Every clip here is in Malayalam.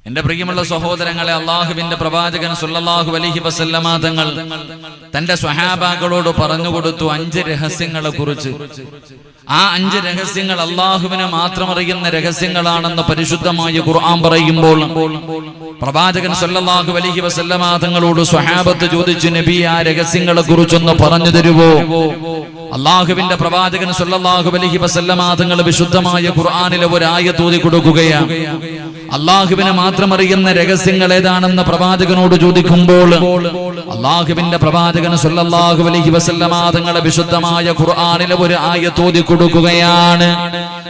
എന്റെ പ്രിയമുള്ള സഹോദരങ്ങളെ, അള്ളാഹുവിന്റെ പ്രവാചകൻ സല്ലല്ലാഹു അലൈഹി വസല്ലമ തങ്ങൾ തന്റെ സ്വഹാബാക്കളോട് പറഞ്ഞുകൊടുത്തു 5 രഹസ്യങ്ങളെ കുറിച്ച്. ആ 5 രഹസ്യങ്ങൾ അള്ളാഹുവിനെ മാത്രം അറിയുന്ന രഹസ്യങ്ങളാണെന്ന് പരിശുദ്ധമായ ഖുർആൻ പറയുമ്പോൾ പ്രവാചകൻ സല്ലല്ലാഹു അലൈഹി വസല്ലമ തങ്ങളോട് സ്വഹാബത്ത് ചോദിച്ചു, നബി, ആ രഹസ്യങ്ങളെ കുറിച്ചൊന്ന് പറഞ്ഞു തരുവോ? അള്ളാഹുവിന്റെ പ്രവാചകൻ സല്ലല്ലാഹു അലൈഹി വസല്ലമ തങ്ങൾ വിശുദ്ധമായ ഖുർആനിലെ ഒരു ആയത്ത് ഓതി കൊടുക്കുകയാണ്. അള്ളാഹുവിനെ മാത്രം അറിയുന്ന രഹസ്യങ്ങൾ ഏതാണെന്ന് പ്രവാചകനോട് ചോദിക്കുമ്പോൾ അള്ളാഹുവിന്റെ പ്രവാചകൻ സല്ലല്ലാഹു അലൈഹി വസല്ലമ തങ്ങളുടെ വിശുദ്ധമായ ഖുർആനിലെ ഒരു ആയത്ത് ഓതി കൊടുക്കുകയാണ്.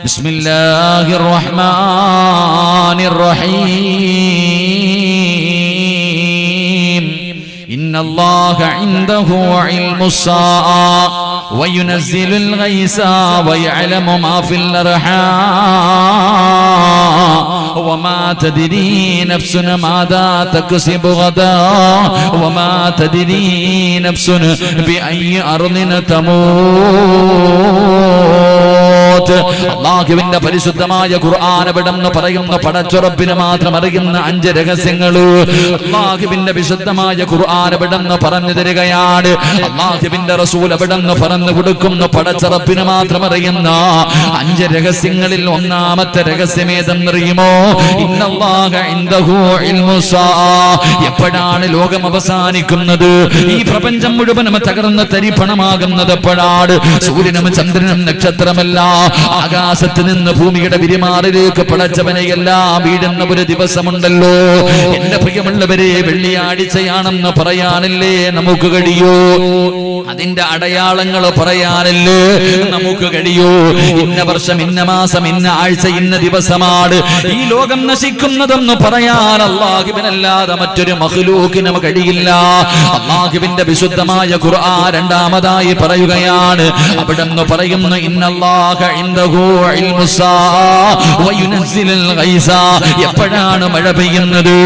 ബിസ്മില്ലാഹിർ റഹ്മാനിർ റഹീം. ഇന്നല്ലാഹ ഇൻദഹു ഇൽമുസ് സാഅ വയുനസ്സിലുൽ ഗൈസ വയഅലമു മാ ഫിൽ അർഹാം وما تدري نفس ماذا تكسب غدا وما تدري نفس بأي أرض تموت. അല്ലാഹുവിന്റെ പരിശുദ്ധമായ ഖുർആൻ എവിടെന്ന് പറയുന്ന പടച്ചുറപ്പിനെ മാത്രം അറിയുന്ന 5 രഹസ്യങ്ങൾ അല്ലാഹുവിന്റെ വിശുദ്ധമായ ഖുർആൻ എവിടെന്ന് പറഞ്ഞു തരികയാണ്. അല്ലാഹുവിന്റെ റസൂൽ എവിടെന്ന് പറഞ്ഞു കൊടുക്കുന്ന പടച്ചുറപ്പിനെ മാത്രം അറിയുന്ന 5 രഹസ്യങ്ങളിൽ ഒന്നാമത്തെ രഹസ്യം ഏതെന്നറിയുമോ? ഇന്നല്ലാഹ ഇൻദഹു ഇൽമുസ് സാഅ. എപ്പോഴാണ് ലോകം അവസാനിക്കുന്നത്, ഈ പ്രപഞ്ചം മുഴുവനും തകർന്ന് തരിപ്പണമാകുന്നത് എപ്പോഴാണ്? സൂര്യനും ചന്ദ്രനും നക്ഷത്രമല്ല, ആകാശത്ത് നിന്ന് ഭൂമിയുടെ വിരിമാറിലേക്ക് പടച്ചവനെയെല്ലാം വീഴുന്ന ഒരു ദിവസമുണ്ടല്ലോ. എന്റെ പ്രിയമുള്ളവരെ, വെള്ളിയാഴ്ചയാണെന്ന് പറയാനല്ലേ നമുക്ക് കഴിയൂ? അതിന്റെ അടയാളങ്ങൾ പറയാനല്ലേ നമുക്ക് കഴിയൂ? ഇന്ന വർഷം, ഇന്ന മാസം, ഇന്ന ആഴ്ച, ഇന്ന ദിവസമാണ് ഈ ലോകം നശിക്കുന്നതെന്ന് പറയാൻ അല്ലാഹുവിനല്ലാതെ മറ്റൊരു മഖ്ലൂഖിനും കഴിയില്ല. അല്ലാഹുവിന്റെ വിശുദ്ധമായ ഖുർആൻ രണ്ടാമതായി പറയുകയാണ്. അവിടെന്ന് പറയുന്നു, ഇന്നല്ലാഹ ഇൻദഹു ഇൽമുസ് സാഅ വയുനസ്സിലുൽ ഗൈസ. എപ്പോഴാണ് മഴ പെയ്യുന്നത്?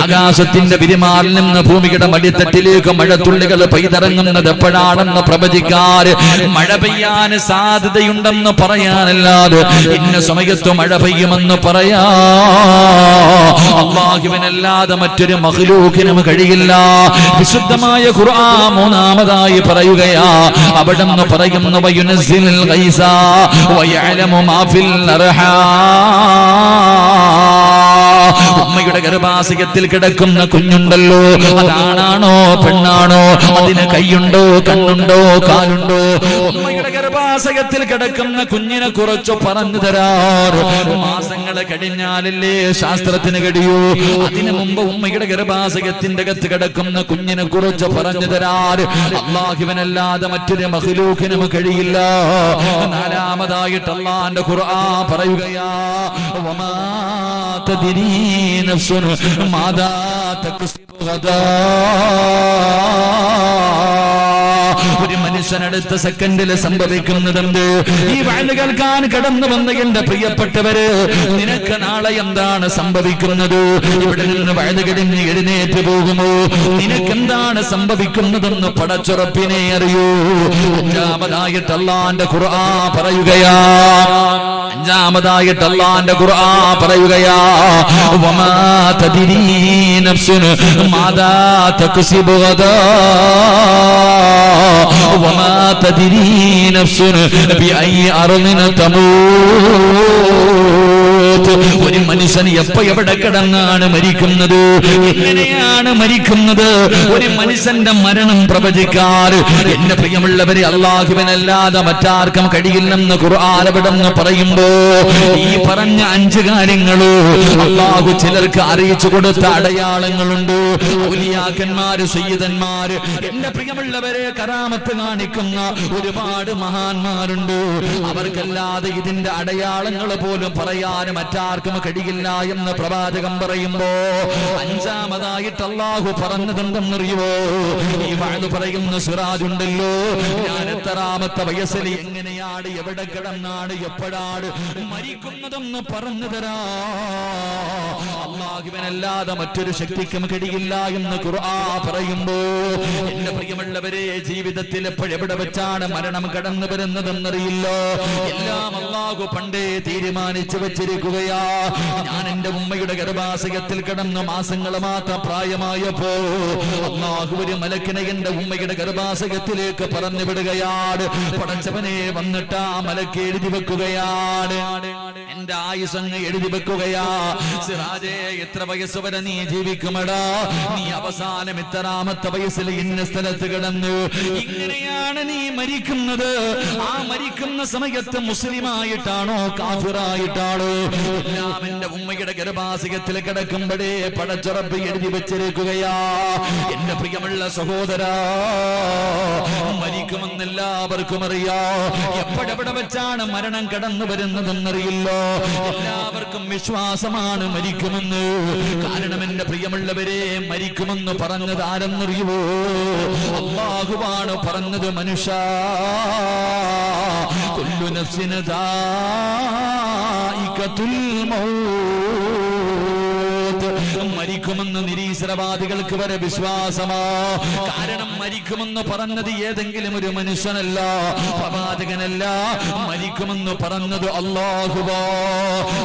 ആകാശത്തിന്റെ വിരിമാറിൽ നിന്ന് ഭൂമിയുടെ മടിത്തട്ടിലേക്ക് മഴത്തുള്ളികൾ പെയ്തിറങ്ങുന്നത് എപ്പോഴാണെന്ന് പ്രവചിക്കാൻ, മഴ പെയ്യാൻ സാധ്യതയുണ്ടെന്ന് പറയാനല്ലാതെ ഇന്ന സമയത്ത് മഴ പെയ്യുമെന്ന് പറയാ അല്ലാഹുവിനല്ലാതെ മറ്റൊരു മഖ്ലൂഖിനും കഴിയില്ല. വിശുദ്ധമായ ഖുർആൻ മൂന്നാമതായി പറയുകയാ. അവിടെന്ന് പറയുന്നു, വയുനസ്സിലുൽ ഗൈസ വയഅലമു മാ ഫിൽ അർഹാം. ഉമ്മയുടെ ഗർഭാശയത്തിൽ കിടക്കുന്ന കുഞ്ഞുണ്ടല്ലോ, അതാണാണോ പെണ്ണാണോ, അതിന് കൈയുണ്ടോ, കണ്ണുണ്ടോ, കാലുണ്ടോ? ഉമ്മയുടെ ഗർഭാശയത്തിൽ കിടക്കുന്ന കുഞ്ഞിനെ കുറിച്ച് പറഞ്ഞു തരാറ് മാസങ്ങൾ കഴിഞ്ഞാലല്ലേ ശാസ്ത്രത്തിന് കഴിയൂ. അതിനു മുമ്പ് ഉമ്മയുടെ ഗർഭാശയത്തിന്റെ അകത്ത് കിടക്കുന്ന കുഞ്ഞിനെ കുറിച്ച് പറഞ്ഞു തരാറ് അല്ലാഹുവിനല്ലാതെ മറ്റൊരു മഖ്ലൂഖിനും കഴിയില്ല. നാലാമതായിട്ട് അല്ലാഹുവിന്റെ ഖുർആൻ പറയുകയാ, വമാ തദ്രീ നഫ്സുൻ മാദാ തക്സിബു ഗദാ. ഒരു മനുഷ്യനടുത്ത സെക്കൻഡിൽ സംഭവിക്കുന്നതെന്ത്? ഈ വാഴ കേൾക്കാൻ കടന്നു വന്ന എന്റെ പ്രിയപ്പെട്ടവര്, നിനക്ക് നാളെ എന്താണ് സംഭവിക്കുന്നത്? ഇവിടെ നിന്ന് വാഴ കഴിഞ്ഞ് എഴുന്നേറ്റ് പോകുമോ? നിനക്കെന്താണ് സംഭവിക്കുന്നതെന്ന് പടച്ചുറപ്പിനെ അറിയൂ. അഞ്ചാമതായിട്ട് അല്ലാഹുവിന്റെ ഖുർആൻ പറയുകയാ. അഞ്ചാമതായിട്ട് അല്ലാഹുവിന്റെ ഖുർആൻ പറയുകയാ, വമാ തദ്രീ നഫ്സുൻ മാദാ തക്സിബു ഗദാ വമാ തദ്രീ നഫ്സുൻ ബിഅയ്യി അർളിൻ തമൂത്. ഒരു മനുഷ്യൻ എപ്പോ എവിടെ കിടന്നാണ് മരിക്കുന്നത്, എങ്ങനെയാണ് മരിക്കുന്നത്? ഒരു മനുഷ്യന്റെ മരണം പ്രവചിക്കാറ് എന്റെ പ്രിയമുള്ളവരെ അല്ലാഹുവിനല്ലാതെ മറ്റാർക്കും കഴിയില്ലെന്ന് ഖുർആൻ എവിടെന്ന് പറയുമ്പോ ഈ പറഞ്ഞ 5 കാര്യങ്ങളോ അല്ലാഹു ചിലർക്ക് അറിയിച്ചു കൊടുത്ത അടയാളങ്ങളുണ്ട്. ഔലിയാക്കന്മാര്, സയ്യിദന്മാര്, എന്റെ പ്രിയമുള്ളവരെ കറാമത്ത് കാണിക്കുന്ന ഒരുപാട് മഹാന്മാരുണ്ട്. അവർക്കല്ലാതെ ഇതിന്റെ അടയാളങ്ങൾ പോലും പറയാൻ മറ്റാർക്കും കഴിയില്ല എന്ന് പ്രവാചകൻ പറയുമ്പോ അഞ്ചാമതായിട്ട് അല്ലാഹു പറഞ്ഞതെന്തെന്നറിയുമോ? ഈ വാഴ് പറയുന്ന സിറാജുണ്ടല്ലോ, ഞാൻ എത്രാമത്തെ വയസ്സിൽ എങ്ങനെയാണ്, എവിടെ കിടന്നാണ്, എപ്പോഴാണ് മരിക്കുന്നതെന്ന് പറഞ്ഞു തരാ. അല്ലാഹുവിനല്ലാതെ മറ്റൊരു ശക്തിക്കും കഴിയില്ല എന്ന് ഖുർആൻ പറയുമ്പോ എന്റെ പ്രിയമുള്ളവരെ, ജീവിതത്തിൽ എപ്പോഴെവിടെ വെച്ചാണ് മരണം കടന്നു വരുന്നതെന്നറിയില്ല. എല്ലാം അല്ലാഹു പണ്ടേ തീരുമാനിച്ചു വെച്ചിരിക്കുകയാ. ഞാൻ എന്റെ ഉമ്മയുടെ ഗർഭാശയത്തിൽ കിടന്ന മാസങ്ങൾ മാത്രം പ്രായമായപ്പോ അല്ലാഹു ഒരു മലക്കിനെ എന്റെ ഉമ്മയുടെ ഗർഭാശയത്തിലേക്ക് പറഞ്ഞു വിടുകയാണ്. പടച്ചവനെ വന്നിട്ട് ആ മലക്ക് എഴുതി വെക്കുകയാണ്, എന്റെ ആയുസങ്ങ് എഴുതി വെക്കുകയാ. സിറാജേ, എത്ര വയസ്സ് വരെ നീ ജീവിക്കുമടാ? നീ അവസാനം എത്രാമത്തെ വയസ്സിൽ ഇന്ന സ്ഥലത്ത് കിടന്നു. ഇങ്ങനെയാണ് നീ മരിക്കുന്നത്. ആ മരിക്കുന്ന സമയത്ത് മുസ്ലിമായിട്ടാണോ കാഫിറായിട്ടാണോ? എല്ലാം എന്റെ ഉമ്മയുടെ ഗർഭാശയത്തിൽ കിടക്കുമ്പോഴേ പടച്ചുറപ്പ് എഴുതി വെച്ചിരിക്കുകയാ. എന്റെ പ്രിയമുള്ള സഹോദരാ, മരിക്കുമെന്നെല്ലാവർക്കും അറിയാ. എപ്പോഴെവിടെ വെച്ചാണ് മരണം കടന്നു വരുന്നതെന്നറിയില്ലോ. എല്ലാവർക്കും വിശ്വാസമാണ് മരിക്കുമെന്ന്. കാരണം എന്റെ പ്രിയമുള്ളവരെ, മരിക്കുമെന്ന് പറഞ്ഞത് ആരെന്നറിയുവോ? അല്ലാഹുവാണ് പറഞ്ഞത്. മനുഷ്യ, കുല്ലു നഫ്സിൻ ദാഇഖത്തുൽ മൗത്ത്. മരിക്കുമെന്ന് നിരീശ്വരവാദികൾക്ക് വരെ വിശ്വാസമാ. കാരണം മരിക്കുമെന്ന് പറഞ്ഞത് ഏതെങ്കിലും ഒരു മനുഷ്യനല്ല, പ്രവാചകനല്ല. മരിക്കുമെന്ന് പറഞ്ഞത് അല്ലാഹുവാ.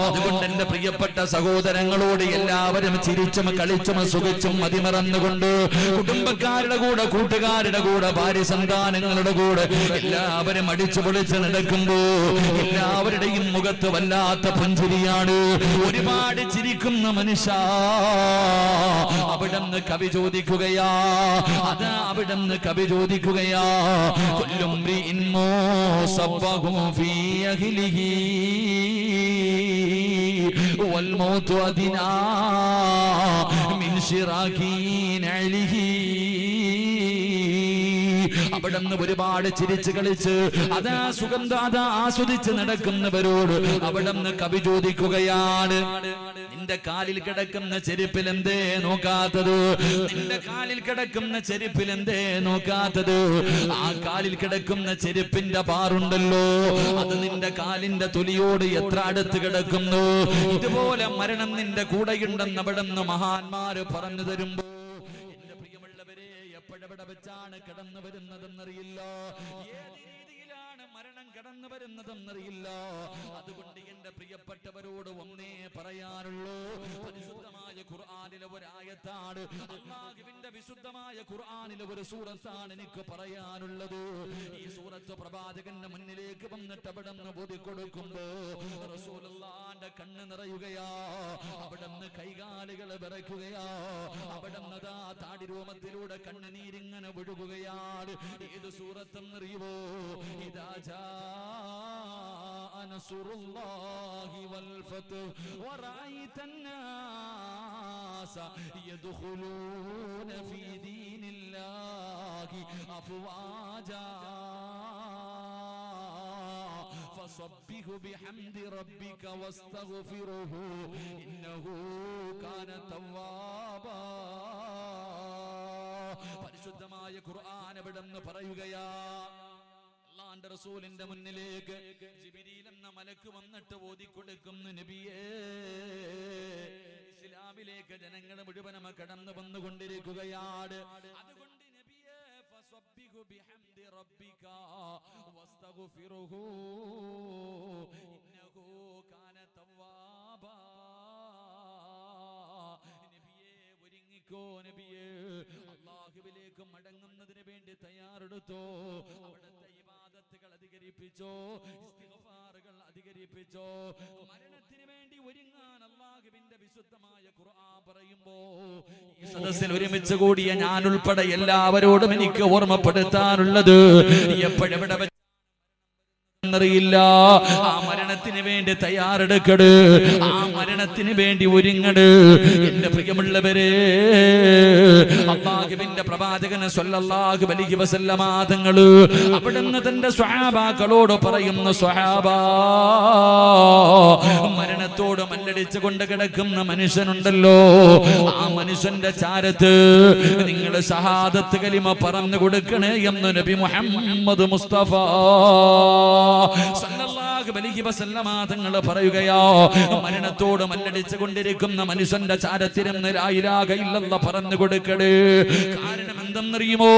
അതുകൊണ്ട് എന്റെ പ്രിയപ്പെട്ട സഹോദരങ്ങളോട് എല്ലാവരും ചിരിച്ചും കളിച്ചും സുഖിച്ചും മതിമറന്നുകൊണ്ട് കുടുംബക്കാരുടെ കൂടെ, കൂട്ടുകാരുടെ കൂടെ, ഭാര്യ സന്താനങ്ങളുടെ കൂടെ എല്ലാവരും അടിച്ചു പൊളിച്ച് നടക്കുമ്പോ എല്ലാവരുടെയും മുഖത്ത് വല്ലാത്ത പുഞ്ചിരിയാണ്. ഒരുപാട് ചിരിക്കുന്ന മനുഷ്യ, അവിടുന്ന് കവി ചോദിക്കുകയാ. അതാ അവിടുന്ന് കവി ചോദിക്കുകയാ. കുല്ലും റിഇൻ മുസബ്ബഹു ഫീ അഹ്ലിഹി വൽ മൗതു അദിനാ മിൻ ശിറാഖി നഅലിഹി. അവിടുന്ന് ഒരുപാട് ചിരിച്ച് കളിച്ച് അതാ സുഗന്ധ ആസ്വദിച്ച് നടക്കുന്നവരോട് അവിടുന്ന് കവി ചോദിക്കുകയാണ്, നിന്റെ കാലിൽ കിടക്കുന്ന ചെരുപ്പിൽ എന്തേ നോക്കാത്തത്? നിന്റെ കാലിൽ കിടക്കുന്ന ചെരുപ്പിൽ എന്തേ നോക്കാത്തത്? ആ കാലിൽ കിടക്കുന്ന ചെരുപ്പിന്റെ പാറുണ്ടല്ലോ, അത് നിന്റെ കാലിന്റെ തൊലിയോട് എത്ര അടുത്ത് കിടക്കുന്നു. ഇതുപോലെ മരണം നിന്റെ കൂടെയുണ്ടെന്ന് അവിടുന്ന് മഹാന്മാര് പറഞ്ഞു തരുമ്പോ എന്റെ പ്രിയമുള്ളവരെ, എപ്പോഴെവിടെ വെച്ചാണ് കടന്നു വരുന്നതെന്നറിയില്ല. ഏത് രീതിയിലാണ് മരണം കടന്നു വരുന്നതെന്നറിയില്ല. അതുകൊണ്ട് എന്റെ പ്രിയപ്പെട്ടവരോട് ഒന്നേ പറയാനുള്ളൂ. പരിശുദ്ധമായ ഖുർആനിലെ ഒരു ആയത്താണ്, അല്ലാഹുവിന്റെ വിശുദ്ധമായ ഖുർആനിലെ ഒരു സൂറത്താണ് എനിക്ക് പറയാനുള്ളത്. ഈ സൂറത്ത് പ്രവാചകന്റെ മുന്നിലേക്ക് വന്നിട്ട് അവിടുന്ന് ഓതിക്കൊടുക്കുമ്പോ റസൂലുള്ളാഹിന്റെ കണ്ണ് നിറയുകയാ. അവിടുന്ന് കൈകാലുകൾ വിറയ്ക്കുകയാ. അവിടുന്ന് താടി രോമത്തിലൂടെ കണ്ണുനീരിങ്ങനെ ഒഴുകുകയാണ്. ഏത് സൂറത്തെന്നറിയുവോ? ഇദാ ജാഅ നസ്റുല്ലാഹി വൽ ഫത്ഹ് വറഅയ്തൻ നാസ യദ്ഖുലൂന ഫീ ദീനില്ലാഹി അഫ്വാജാ ഫസബ്ബിഹു ബിഹംദി റബ്ബിക വസ്തഗ്ഫിറുഹു ഇന്നഹു കാന തവ്വാബാ. പരിശുദ്ധമായ ഖുർആൻ അവിടുന്ന് പറയുകയാ. അല്ലാഹുവിന്റെ റസൂലിന്റെ മുന്നിലേക്ക് ജിബ്രീൽ എന്ന മലക്ക് വന്നിട്ട് ഓതിക്കൊടുക്കുന്നു, നബിയേ, ഇസ്ലാമിലേക്ക് ജനങ്ങൾ മുഴുവനും കടന്നു വന്നുകൊണ്ടിരിക്കുകയാണ്. അതുകൊണ്ട് നബിയേ, ഫസബ്ബിഹു ബിഹംദി റബ്ബിക വസ്തഗ്ഫിറുഹു ഇന്നഹു കാന തവ്വാബാ. നബിയേ, ഒരുങ്ങിക്കോ നബിയേ, അല്ലാഹുവിലേക്ക് മടങ്ങുന്നതിന് വേണ്ടി തയ്യാറെടുത്തോ. അവിടുത്തെ ഇബാദത്തുകൾ അധികരിപ്പിച്ചോ, ഇസ്തിഗ്ഫാറുകൾ അധികരിപ്പിച്ചോ. മരണത്തിന് വേണ്ടി ഒരുങ്ങാൻ അല്ലാഹുവിന്റെ വിശുദ്ധമായ ഖുർആൻ പറയുമ്പോ ഈ സദസ്സിൽ ഒരുമിച്ച് കൂടിയ ഞാൻ ഉൾപ്പെടെ എല്ലാവരോടും എനിക്ക് ഓർമ്മപ്പെടുത്താനുള്ളത്, എപ്പോഴെവിടെ അറിയില്ല, ആ മരണത്തിന് വേണ്ടി തയ്യാറെടുക്കട്, ആ മരണത്തിന് വേണ്ടി ഒരുങ്ങട്. എന്റെ പ്രിയമുള്ളവരെ, അല്ലാഹുവിന്റെ പ്രവാചകൻ സ്വല്ലല്ലാഹു അലൈഹി വസല്ലമ തങ്ങൾ അവിടുന്ന് തന്റെ സ്വഹാബാക്കളോട് പറയുന്ന, സ്വഹാബാ, മരണത്തോട് മല്ലടിച്ചു കൊണ്ട് കിടക്കുന്ന മനുഷ്യനുണ്ടല്ലോ, ആ മനുഷ്യന്റെ ചാരത്ത് നിങ്ങൾ ഷഹാദത്ത് കലിമ പറഞ്ഞു കൊടുക്കണേ എന്ന് നബി മുഹമ്മദ് മുസ്തഫ സല്ലല്ലാഹു സല്ലല്ലാഹു അലൈഹി വസല്ലമ തങ്ങൾ പറയുകയാ, മരണത്തോട് മല്ലടിച്ചു കൊണ്ടിരിക്കുന്ന മനുഷ്യന്റെ ചാരത്തിരുന്ന് ലാ ഇലാഹ ഇല്ലല്ലാഹ് പറഞ്ഞു കൊടുക്കണേ. കാരണം എന്തെന്നറിയുമോ?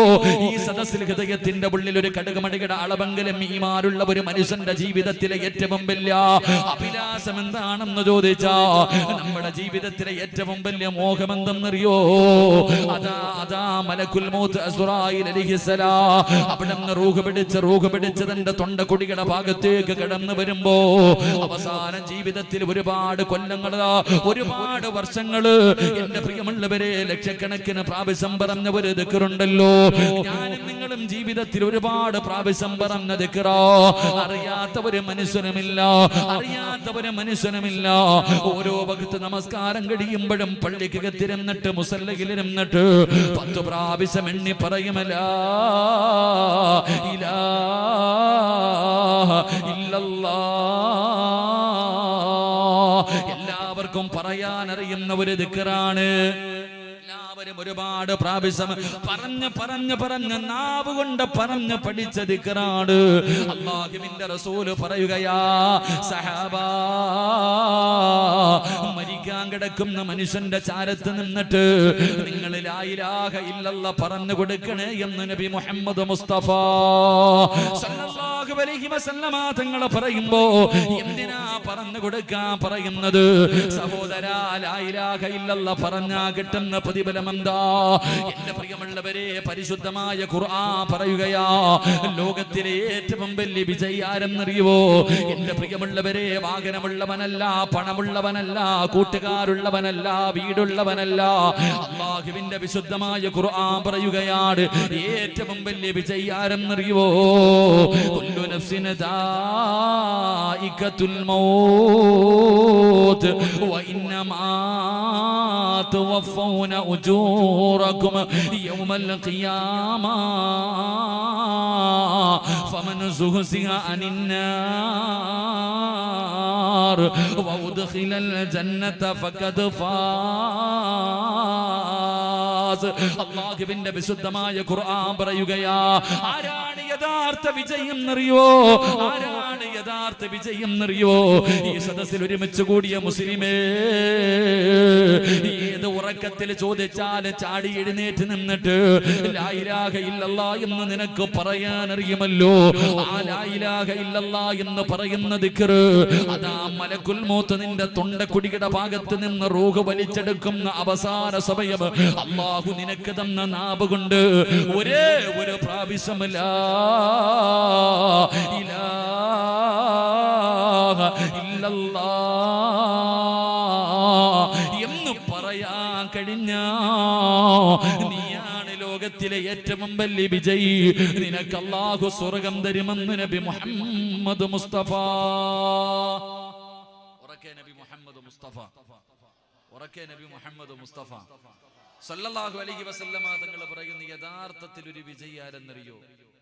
ഈ സദസ്സിൽ ഹൃദയത്തിന്റെ ഉള്ളിൽ ഒരു കടുകുമണിയുടെ അളവെങ്കിലും ഈമാനുള്ള ഒരു മനുഷ്യന്റെ ജീവിതത്തിലെ ഏറ്റവും വലിയ അഭിലാഷം എന്താണെന്ന് ചോദിച്ചാ, നമ്മുടെ ജീവിതത്തിലെ ഏറ്റവും വലിയ മോഹം എന്തെന്നറിയോ? അതാ മലക്കുൽ മൗത്ത് അസ്റായീൽ അലൈഹിസ്സലാം അവിടുന്ന് റൂഹ് പിടിച്ച് തന്റെ തൊണ്ടക്കുടിയുടെ ഭാഗത്തേക്ക് കടന്നു വരുമ്പോ, അവസാനം ജീവിതത്തിൽ ഒരുപാട് കൊല്ലങ്ങള്, ഒരുപാട് വർഷങ്ങള്, എന്റെ പ്രിയമുള്ളവരെ, ലക്ഷക്കണക്കിന് പ്രാവശ്യം പറഞ്ഞ ഒരു ദിക്റുണ്ടല്ലോ. ഞാനും നിങ്ങളും ജീവിതത്തിൽ ഒരുപാട് പ്രാവശ്യം പറഞ്ഞ ദിക്റാ. അറിയാത്ത ഒരു മനുഷ്യനുമില്ല. ഓരോ വഖത്ത് നമസ്കാരം കഴിയുമ്പോഴും പള്ളിക്കകത്തിരുന്നിട്ട് മുസല്ലയിലിരുന്നിട്ട് 10 പ്രാവശ്യം എണ്ണി പറയും ലാ ഇലാഹ ഇല്ലല്ലാഹ്. എല്ലാവർക്കും പറയാൻ അറിയുന്ന ഒരു ദിക്റാണ്. എല്ലാവരും ഒരുപാട് പ്രാവശ്യം പറഞ്ഞ് നാവ് കൊണ്ട് പറഞ്ഞ് പഠിച്ച ദിക്റാണ്. അല്ലാഹുവിന്റെ റസൂൽ പറയുകയാ, സഹാബാ, മരിക്കാൻ കിടക്കുന്ന മനുഷ്യന്റെ ചാരത്ത് നിന്നിട്ട് നിങ്ങൾ ലാ ഇലാഹ ഇല്ലല്ലാഹ് പറഞ്ഞു കൊടുക്കണേ എന്ന് നബി മുഹമ്മദ് മുസ്തഫ സല്ലല്ലാഹു അലൈഹി വസല്ലമ തങ്ങൾ പറയുമ്പോ, എന്തിനാ പറഞ്ഞു കൊടുക്കാൻ പറയുന്നത്? സഹോദരാ, ലാ ഇലാഹ ഇല്ലല്ലാഹ് പറഞ്ഞാ കിട്ടുന്ന പ്രതിഫലം എന്താ? എന്റെ പ്രിയമുള്ളവരെ, പരിശുദ്ധമായ ഖുർആൻ പറയുകയാ, ലോകത്തിലെ ഏറ്റവും വലിയ വിജയാരെന്നറിയുവോ? എന്റെ പ്രിയമുള്ളവരെ, വാഹനമുള്ളവനല്ല, പണമുള്ളവനല്ല, കൂട്ടുകാരുള്ളവനല്ല, വീടുള്ളവനല്ല. അല്ലാഹുവിന്റെ വിശുദ്ധമായ ഖുർആൻ പറയുകയാണ്, ഏറ്റവും വലിയ വിജയാരെന്നറിയുവോ? കുല്ലു നഫ്സിൻ ദായിഖത്തുൽ മൗത്ത് വ ഇന്നമാ തുവഫൗന ഉജൂറകും യൗമൽ ഖിയാമ ഫമൻ സുഹ്സിഹ അനിൻ നാർ വഉദ്ഖിലൽ ജന്നത ഫഖദ് ഫാസ്. അല്ലാഹുവിന്റെ വിശുദ്ധമായ ഖുർആൻ പറയുകയാ, ആരാണ് യഥാർത്ഥ വിജയം എന്നറിയോ? ആരാണ് യഥാർത്ഥ വിജയം എന്നറിയോ? ഈ സദസ്സിൽ ഒരുമിച്ച് കൂടിയ മുസ്ലിമേ, ഏത് ഉറക്കത്തിൽ ചോദിച്ചാൽ ചാടി എഴുന്നേറ്റ് നിന്നിട്ട് ലാ ഇലാഹ ഇല്ലല്ലാഹ് എന്ന് നിനക്ക് പറയാൻ അറിയുമല്ലോ. ആ ലാ ഇലാഹ ഇല്ലല്ലാഹ് എന്ന് പറയുന്ന ദിക്റ്, അതാ മലക്കുൽ മൗത്ത് നിന്റെ തൊണ്ടക്കുടിയുടെ ഭാഗത്ത് നിന്ന് റൂഹ് വലിച്ചെടുക്കുന്ന അവസാന സമയം അല്ലാഹു നിനക്ക് തന്ന നാവ് കൊണ്ട് ഒരേ ഒരു പ്രാവശ്യം ലാ ഇലാഹ ഇല്ലല്ലാഹ് എന്ന് പറയാൻ കഴിഞ്ഞാ നീയാണ് ലോകത്തിലെ ഏറ്റവും വലിയ വിജയി. നിനക്ക് അല്ലാഹു സ്വർഗം തരുമെന്ന് നബി മുഹമ്മദ് മുസ്തഫ. ഉറക്കെ നബി മുഹമ്മദ് മുസ്തഫ, ഉറക്കെ നബി മുഹമ്മദ് മുസ്തഫ സല്ലല്ലാഹു അലൈഹി വസല്ലമ തങ്ങൾ പറയുന്ന യഥാർത്ഥത്തിൽ ഒരു വിജയി ആരെന്നറിയോ?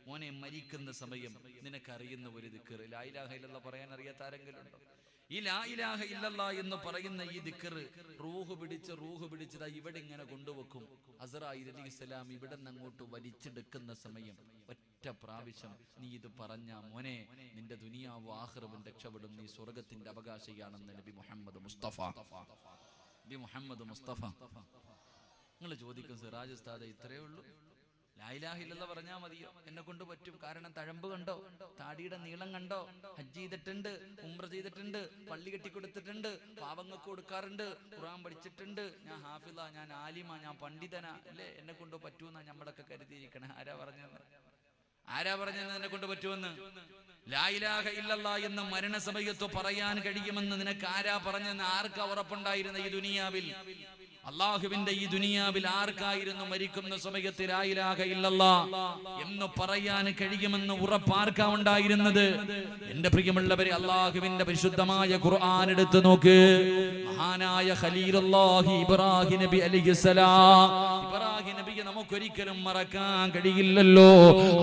മോനെ, മരിക്കുന്ന സമയം നിനക്കറിയുന്ന ഒരു ദിക്ർ, ലാ ഇലാഹ ഇല്ലല്ലാഹ് പറയാൻ അറിയാത്ത ആരെങ്കിലും ഉണ്ടോ? ഈ ലാ ഇലാഹ ഇല്ലല്ലാഹ് എന്ന് പറയുന്ന ഈ ദിക്ർ റൂഹ് പിടിച്ചതാ ഇവിടെ ഇങ്ങനെ കൊണ്ടുവെക്കും. അസ്റായീൽ അലൈഹിസ്സലാം ഇവിടെ നിന്ന് അങ്ങോട്ട് വലിച്ചെടുക്കുന്ന സമയം ഒറ്റ പ്രാവശ്യം നീ ഇത് പറഞ്ഞ മോനെ, നിന്റെ ദുനിയാവ് ആഖിറവും രക്ഷപ്പെടും, നീ സ്വർഗത്തിന്റെ അവകാശിയാണെന്ന് നബി മുഹമ്മദ് മുസ്തഫ. നബി മുഹമ്മദ് മുസ്തഫ. നിങ്ങൾ ചോദിക്കും, സിറാജ് ഉസ്താദേ ഇത്രയേ ഉള്ളൂ? ലാ ഇലാഹ ഇല്ലല്ലാഹ് പറഞ്ഞാൽ മതിയോ? എന്നെ കൊണ്ട് പറ്റും. കാരണം തഴമ്പ് കണ്ടോ, താടിയുടെ നീളം കണ്ടോ, ഹജ്ജ് ചെയ്തിട്ടുണ്ട്, ഉംറ ചെയ്തിട്ടുണ്ട്, പള്ളി കെട്ടിക്കൊടുത്തിട്ടുണ്ട്, പാവങ്ങൾക്ക് കൊടുക്കാറുണ്ട്, ഖുർആൻ പഠിച്ചിട്ടുണ്ട്, ഞാൻ ഹാഫിള, ഞാൻ ആലിമ, ഞാൻ പണ്ഡിതനാ, അല്ലേ? എന്നെ കൊണ്ട് പറ്റൂന്നാ നമ്മളൊക്കെ കരുതിയിരിക്കണേ. ആരാ പറഞ്ഞത് എന്നെ കൊണ്ട് പറ്റുമെന്ന്? ലാ ഇലാഹ ഇല്ലല്ലാഹ് എന്ന മരണസമയത്ത് പറയാൻ കഴിയുമെന്ന് നിനക്ക് ആരാ പറഞ്ഞെന്ന്? ആർക്കാ ഉറപ്പുണ്ടായിരുന്ന ഈ ദുനിയാവിൽ? അല്ലാഹുവിന്റെ ഈ ദുനിയാവിൽ ആർക്കായിരുന്നു മരിക്കുന്ന സമയത്ത് ലാ ഇലാഹ ഇല്ലല്ലാഹ് എന്ന് പറയാൻ കഴിയുമെന്ന് ഉറപ്പാർക്കാ ഉണ്ടായിരുന്നത്? എന്റെ പ്രിയമുള്ളവരെ, അല്ലാഹുവിന്റെ പരിശുദ്ധമായ ഖുർആൻ എടുത്തു നോക്ക്. മഹാനായ ഖലീലുല്ലാഹി ഇബ്രാഹിം നബി അലൈഹിസ്സലാം ഇബ്രാഹിം നബിയെ നമുക്കൊരിക്കലും മറക്കാൻ കഴിയില്ലല്ലോ.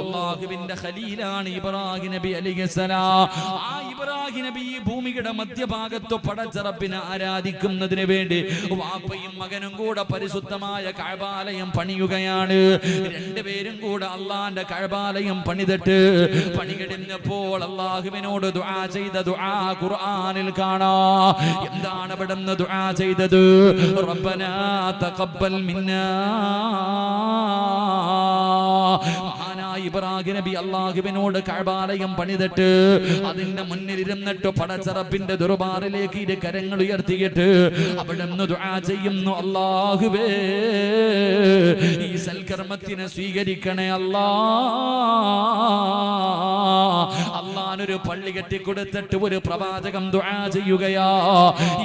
അല്ലാഹുവിന്റെ ഖലീലാണ് ഇബ്രാഹിം നബി അലൈഹിസ്സലാം. ആ ഇബ്രാഹിം നബി ഈ ഭൂമിയുടെ മധ്യഭാഗത്ത് പടച്ച റബ്ബിനെ ആരാധിക്കുന്നതിന് വേണ്ടി വാപ്പയും മകനും കൂടെ പരിശുദ്ധമായ കഅബാലയം പണിയുകയാണ്. രണ്ടുപേരും കൂടെ അള്ളാന്റെ കഅബാലയം പണിതിട്ട് പണി കഴിഞ്ഞപ്പോൾ അല്ലാഹുവിനോട് ദുആ ചെയ്ത ദുആ ഖുർആനിൽ കാണാം. എന്താണ് അവിടെ നിന്ന് ദുആ ചെയ്തത്? റബ്ബനാ തഖബ്ബൽ മിന്നാ. മഹാനായ ഇബ്രാഹിം നബി അല്ലാഹുവിനോട് കഅബാലയം പണിതിട്ട് അതിന്റെ മുന്നിൽ ഇരുന്നിട്ട് പടച്ച റബ്ബിന്റെ ദർബാറിലേക്ക് ഇരു കരങ്ങൾ ഉയർത്തിയിട്ട് അവിടെ നിന്ന് ദുആ ചെയ്യുന്നു, അല്ലാഹുവേ ഈ സൽക്കർമ്മത്തിനെ സ്വീകരിക്കണേ അല്ലാ. അള്ളാനൊരു പള്ളി കെട്ടിക്കൊടുത്തിട്ട് ഒരു പ്രവാചകം ദുആ ചെയ്യുകയാ,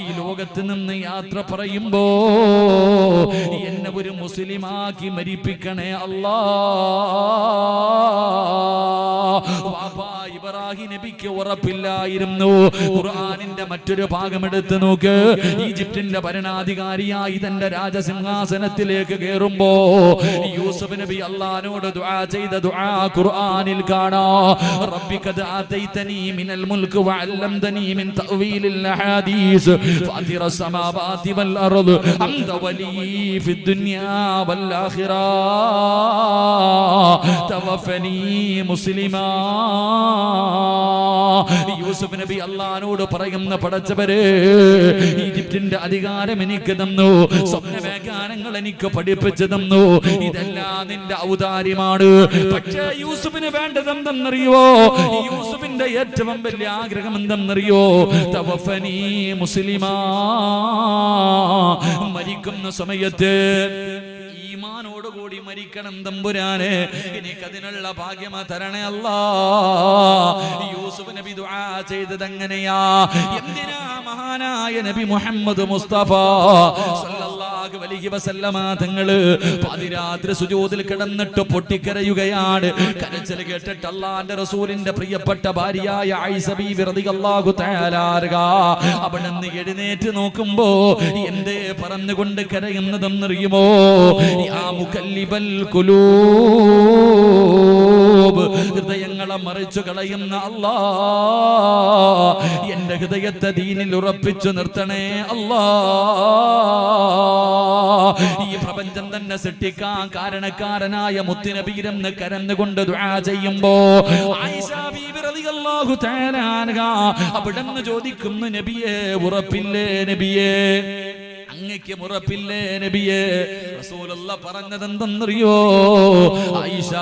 ഈ ലോകത്ത് നിന്ന് യാത്ര പറയുമ്പോ എന്നെ ഒരു മുസ്ലിമാക്കി മരിപ്പിക്കണേ അല്ലാ. വാപ്പാ ഇബ്രാഹിം നബിക്ക് ഉറപ്പില്ലായിരുന്നു. ഖുർആനിന്റെ മറ്റൊരു ഭാഗം എടുത്ത് നോക്ക്. ഈജിപ്തിന്റെ ഭരണാധികാരിയായി തന്റെ രാജസിംഹാസനത്തിലേക്ക് കയറുമ്പോ യൂസുഫ് നബി അല്ലാഹുവിനോട് ദുആ ചെയ്ത ദുആ ഖുർആനിൽ കാണാം. റബ്ബി ഖദ് ആതൈതനി മിനൽ മുൽക്ക് വഅല്ലംതനി മിൻ തഅവീലിൽ അഹാദീസ് ഫാതിറസ് സമാവാതി വൽ അർദ് അൻത വലി ഫിദ് ദുനിയാ വൽ ആഖിറ തവഫനി മുസ്ലിമാ. യൂസുഫ് നബി അല്ലാഹുവിനോട് പറയുന്ന, പടച്ചവരെ ഈജിപ്തിന്റെ അധികാരം എനിക്ക് തന്നു, സ്വപ്നവ്യാഖ്യാനങ്ങൾ എനിക്ക് പഠിപ്പിച്ചു തന്നു, ഇതെല്ലാം നിന്റെ ഔദാര്യമാണ്. പക്ഷേ യൂസുഫിന് വേണ്ടത് എന്തെന്നറിയോ? യൂസുഫിന്റെ ഏറ്റവും വലിയ ആഗ്രഹം എന്തെന്നറിയോ? തവഫനി മുസ്ലിമാ. മരിക്കുന്ന സമയത്ത് ഈമാനോടുകൂടി മരിക്കണം തമ്പുരാനെ, എനിക്കതിനുള്ള ഭാഗ്യം തരണേ അല്ലാ. യൂസുഫ് നബി ദുആ ചെയ്തത് എങ്ങനെയാ? എന്തിനാ മഹാനായ നബി മുഹമ്മദ് മുസ്തഫ സല്ലല്ലാഹു അലൈഹി വസല്ലമ തങ്ങള് പാതിരാത്രി സുജൂദിൽ കിടന്നിട്ട് പൊട്ടിക്കരയുകയാണ്. കരച്ചിൽ കേട്ടിട്ട് അല്ലാഹുവിന്റെ റസൂലിന്റെ പ്രിയപ്പെട്ട ഭാര്യയായ ആയിഷ ബീവി റളിയല്ലാഹു തആല അൻഹാ അവിടുന്ന് എഴുന്നേറ്റ് നോക്കുമ്പോ എന്തേ പറഞ്ഞുകൊണ്ട് കരയുന്നതെന്നറിയുമോ? യാ മുകല്ലിബൽ ഖുലൂബ്, ഹൃദയങ്ങളെ മറിച്ചു കളയുന്ന അല്ലാ, എന്റെ ഹൃദയത്തെ ദീനിൽ ഉറപ്പിച്ചു നിർത്തണേ അല്ലാ. ഈ പ്രപഞ്ചം തന്നെ സൃഷ്ടിക്കാൻ കാരണക്കാരനായ മുത്തുനബിയെന്ന് കരന്നുകൊണ്ട് ദുആ ചെയ്യുമ്പോ ആയിഷ ബീവി റളിയല്ലാഹു തആല അൻഹാ അവിടുന്ന് ചോദിക്കുന്നു, നബിയേ ഉറപ്പില്ലേ നബിയേ, അങ്ങയ്ക്ക് ഉറപ്പില്ലേ നബിയേ? റസൂലുള്ളാഹി പറഞ്ഞത് എന്തെന്നറിയോ? ആയിഷ,